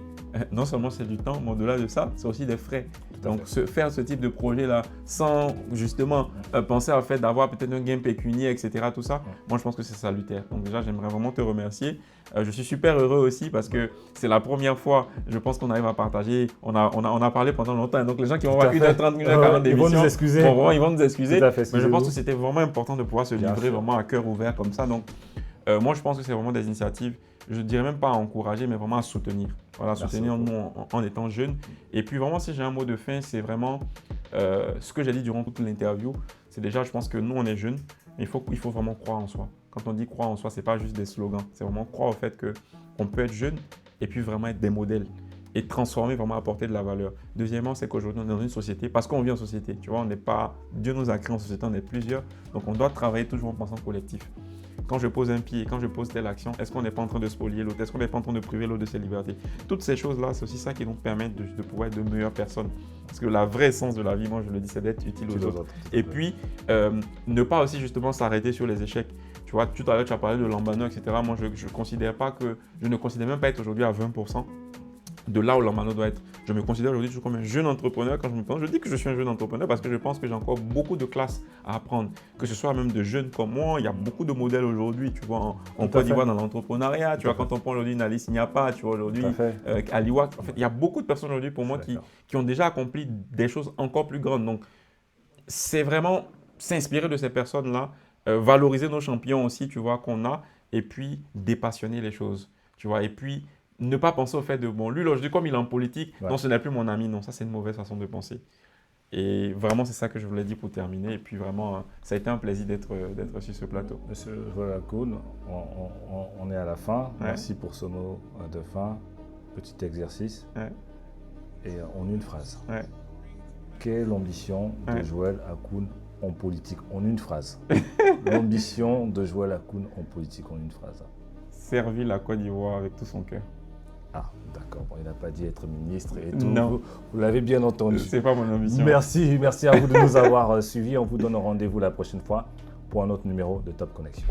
non seulement c'est du temps, mais au-delà de ça, c'est aussi des frais. Donc, faire ce type de projet-là sans justement penser au fait d'avoir peut-être un gain pécuniaire, etc., tout ça, moi je pense que c'est salutaire. Donc déjà, j'aimerais vraiment te remercier. Je suis super heureux aussi parce que c'est la première fois, je pense qu'on arrive à partager. On a parlé pendant longtemps. Donc les gens qui vont voir 1h30, 1h40 d'émission, ils vont nous excuser. Ils vont nous excuser. Mais je pense que vous. C'était vraiment important de pouvoir se livrer vraiment à cœur ouvert comme ça. Donc moi, je pense que c'est vraiment des initiatives, je ne dirais même pas à encourager, mais vraiment à soutenir. Voilà, soutenir nous en étant jeunes. Et puis vraiment, si j'ai un mot de fin, c'est vraiment ce que j'ai dit durant toute l'interview. C'est déjà, je pense que nous, on est jeunes, mais il faut vraiment croire en soi. Quand on dit croire en soi, ce n'est pas juste des slogans. C'est vraiment croire au fait qu'on peut être jeune et puis vraiment être des modèles et transformer, vraiment apporter de la valeur. Deuxièmement, c'est qu'aujourd'hui, on est dans une société, parce qu'on vit en société. Tu vois, on n'est pas, Dieu nous a créés en société, on est plusieurs. Donc, on doit travailler toujours en pensant collectif. Quand je pose un pied, quand je pose telle action, est-ce qu'on n'est pas en train de spolier l'autre? Est-ce qu'on n'est pas en train de priver l'autre de ses libertés? Toutes ces choses-là, c'est aussi ça qui nous permet de pouvoir être de meilleures personnes. Parce que la vraie essence de la vie, moi je le dis, c'est d'être utile aux autres. Et puis, ne pas aussi justement s'arrêter sur les échecs. Tu vois, tout à l'heure, tu as parlé de l'embano, etc. Moi, je ne considère même pas être aujourd'hui à 20%. de là où Lambano doit être. Je me considère aujourd'hui toujours comme un jeune entrepreneur. Quand je me pense, je dis que je suis un jeune entrepreneur parce que je pense que j'ai encore beaucoup de classes à apprendre. Que ce soit même de jeunes comme moi, il y a beaucoup de modèles aujourd'hui, tu vois, en Côte d'Ivoire dans l'entrepreneuriat. Tu vois, quand on prend aujourd'hui Nalis Niapa, tu vois, aujourd'hui Aliwa. En fait, il y a beaucoup de personnes aujourd'hui pour moi qui ont déjà accompli des choses encore plus grandes. Donc, c'est vraiment s'inspirer de ces personnes-là, valoriser nos champions aussi, tu vois, qu'on a, et puis dépassionner les choses, tu vois, et puis ne pas penser au fait de, bon, lui, aujourd'hui, comme il est en politique, non, ce n'est plus mon ami, non, ça, c'est une mauvaise façon de penser. Et vraiment, c'est ça que je voulais dire pour terminer, et puis vraiment, ça a été un plaisir d'être sur ce plateau. Monsieur Joël Akoun, on est à la fin, merci pour ce mot de fin, petit exercice, et en une phrase. Quelle est l'ambition de Joël Akoun en politique en une phrase? L'ambition de Joël Akoun en politique en une phrase. Servir la Côte d'Ivoire avec tout son cœur. Ah, d'accord. Bon, il n'a pas dit être ministre et tout. Non. Vous l'avez bien entendu. Ce n'est pas mon ambition. Merci à vous de nous avoir suivis. On vous donne rendez-vous la prochaine fois pour un autre numéro de Top Connection.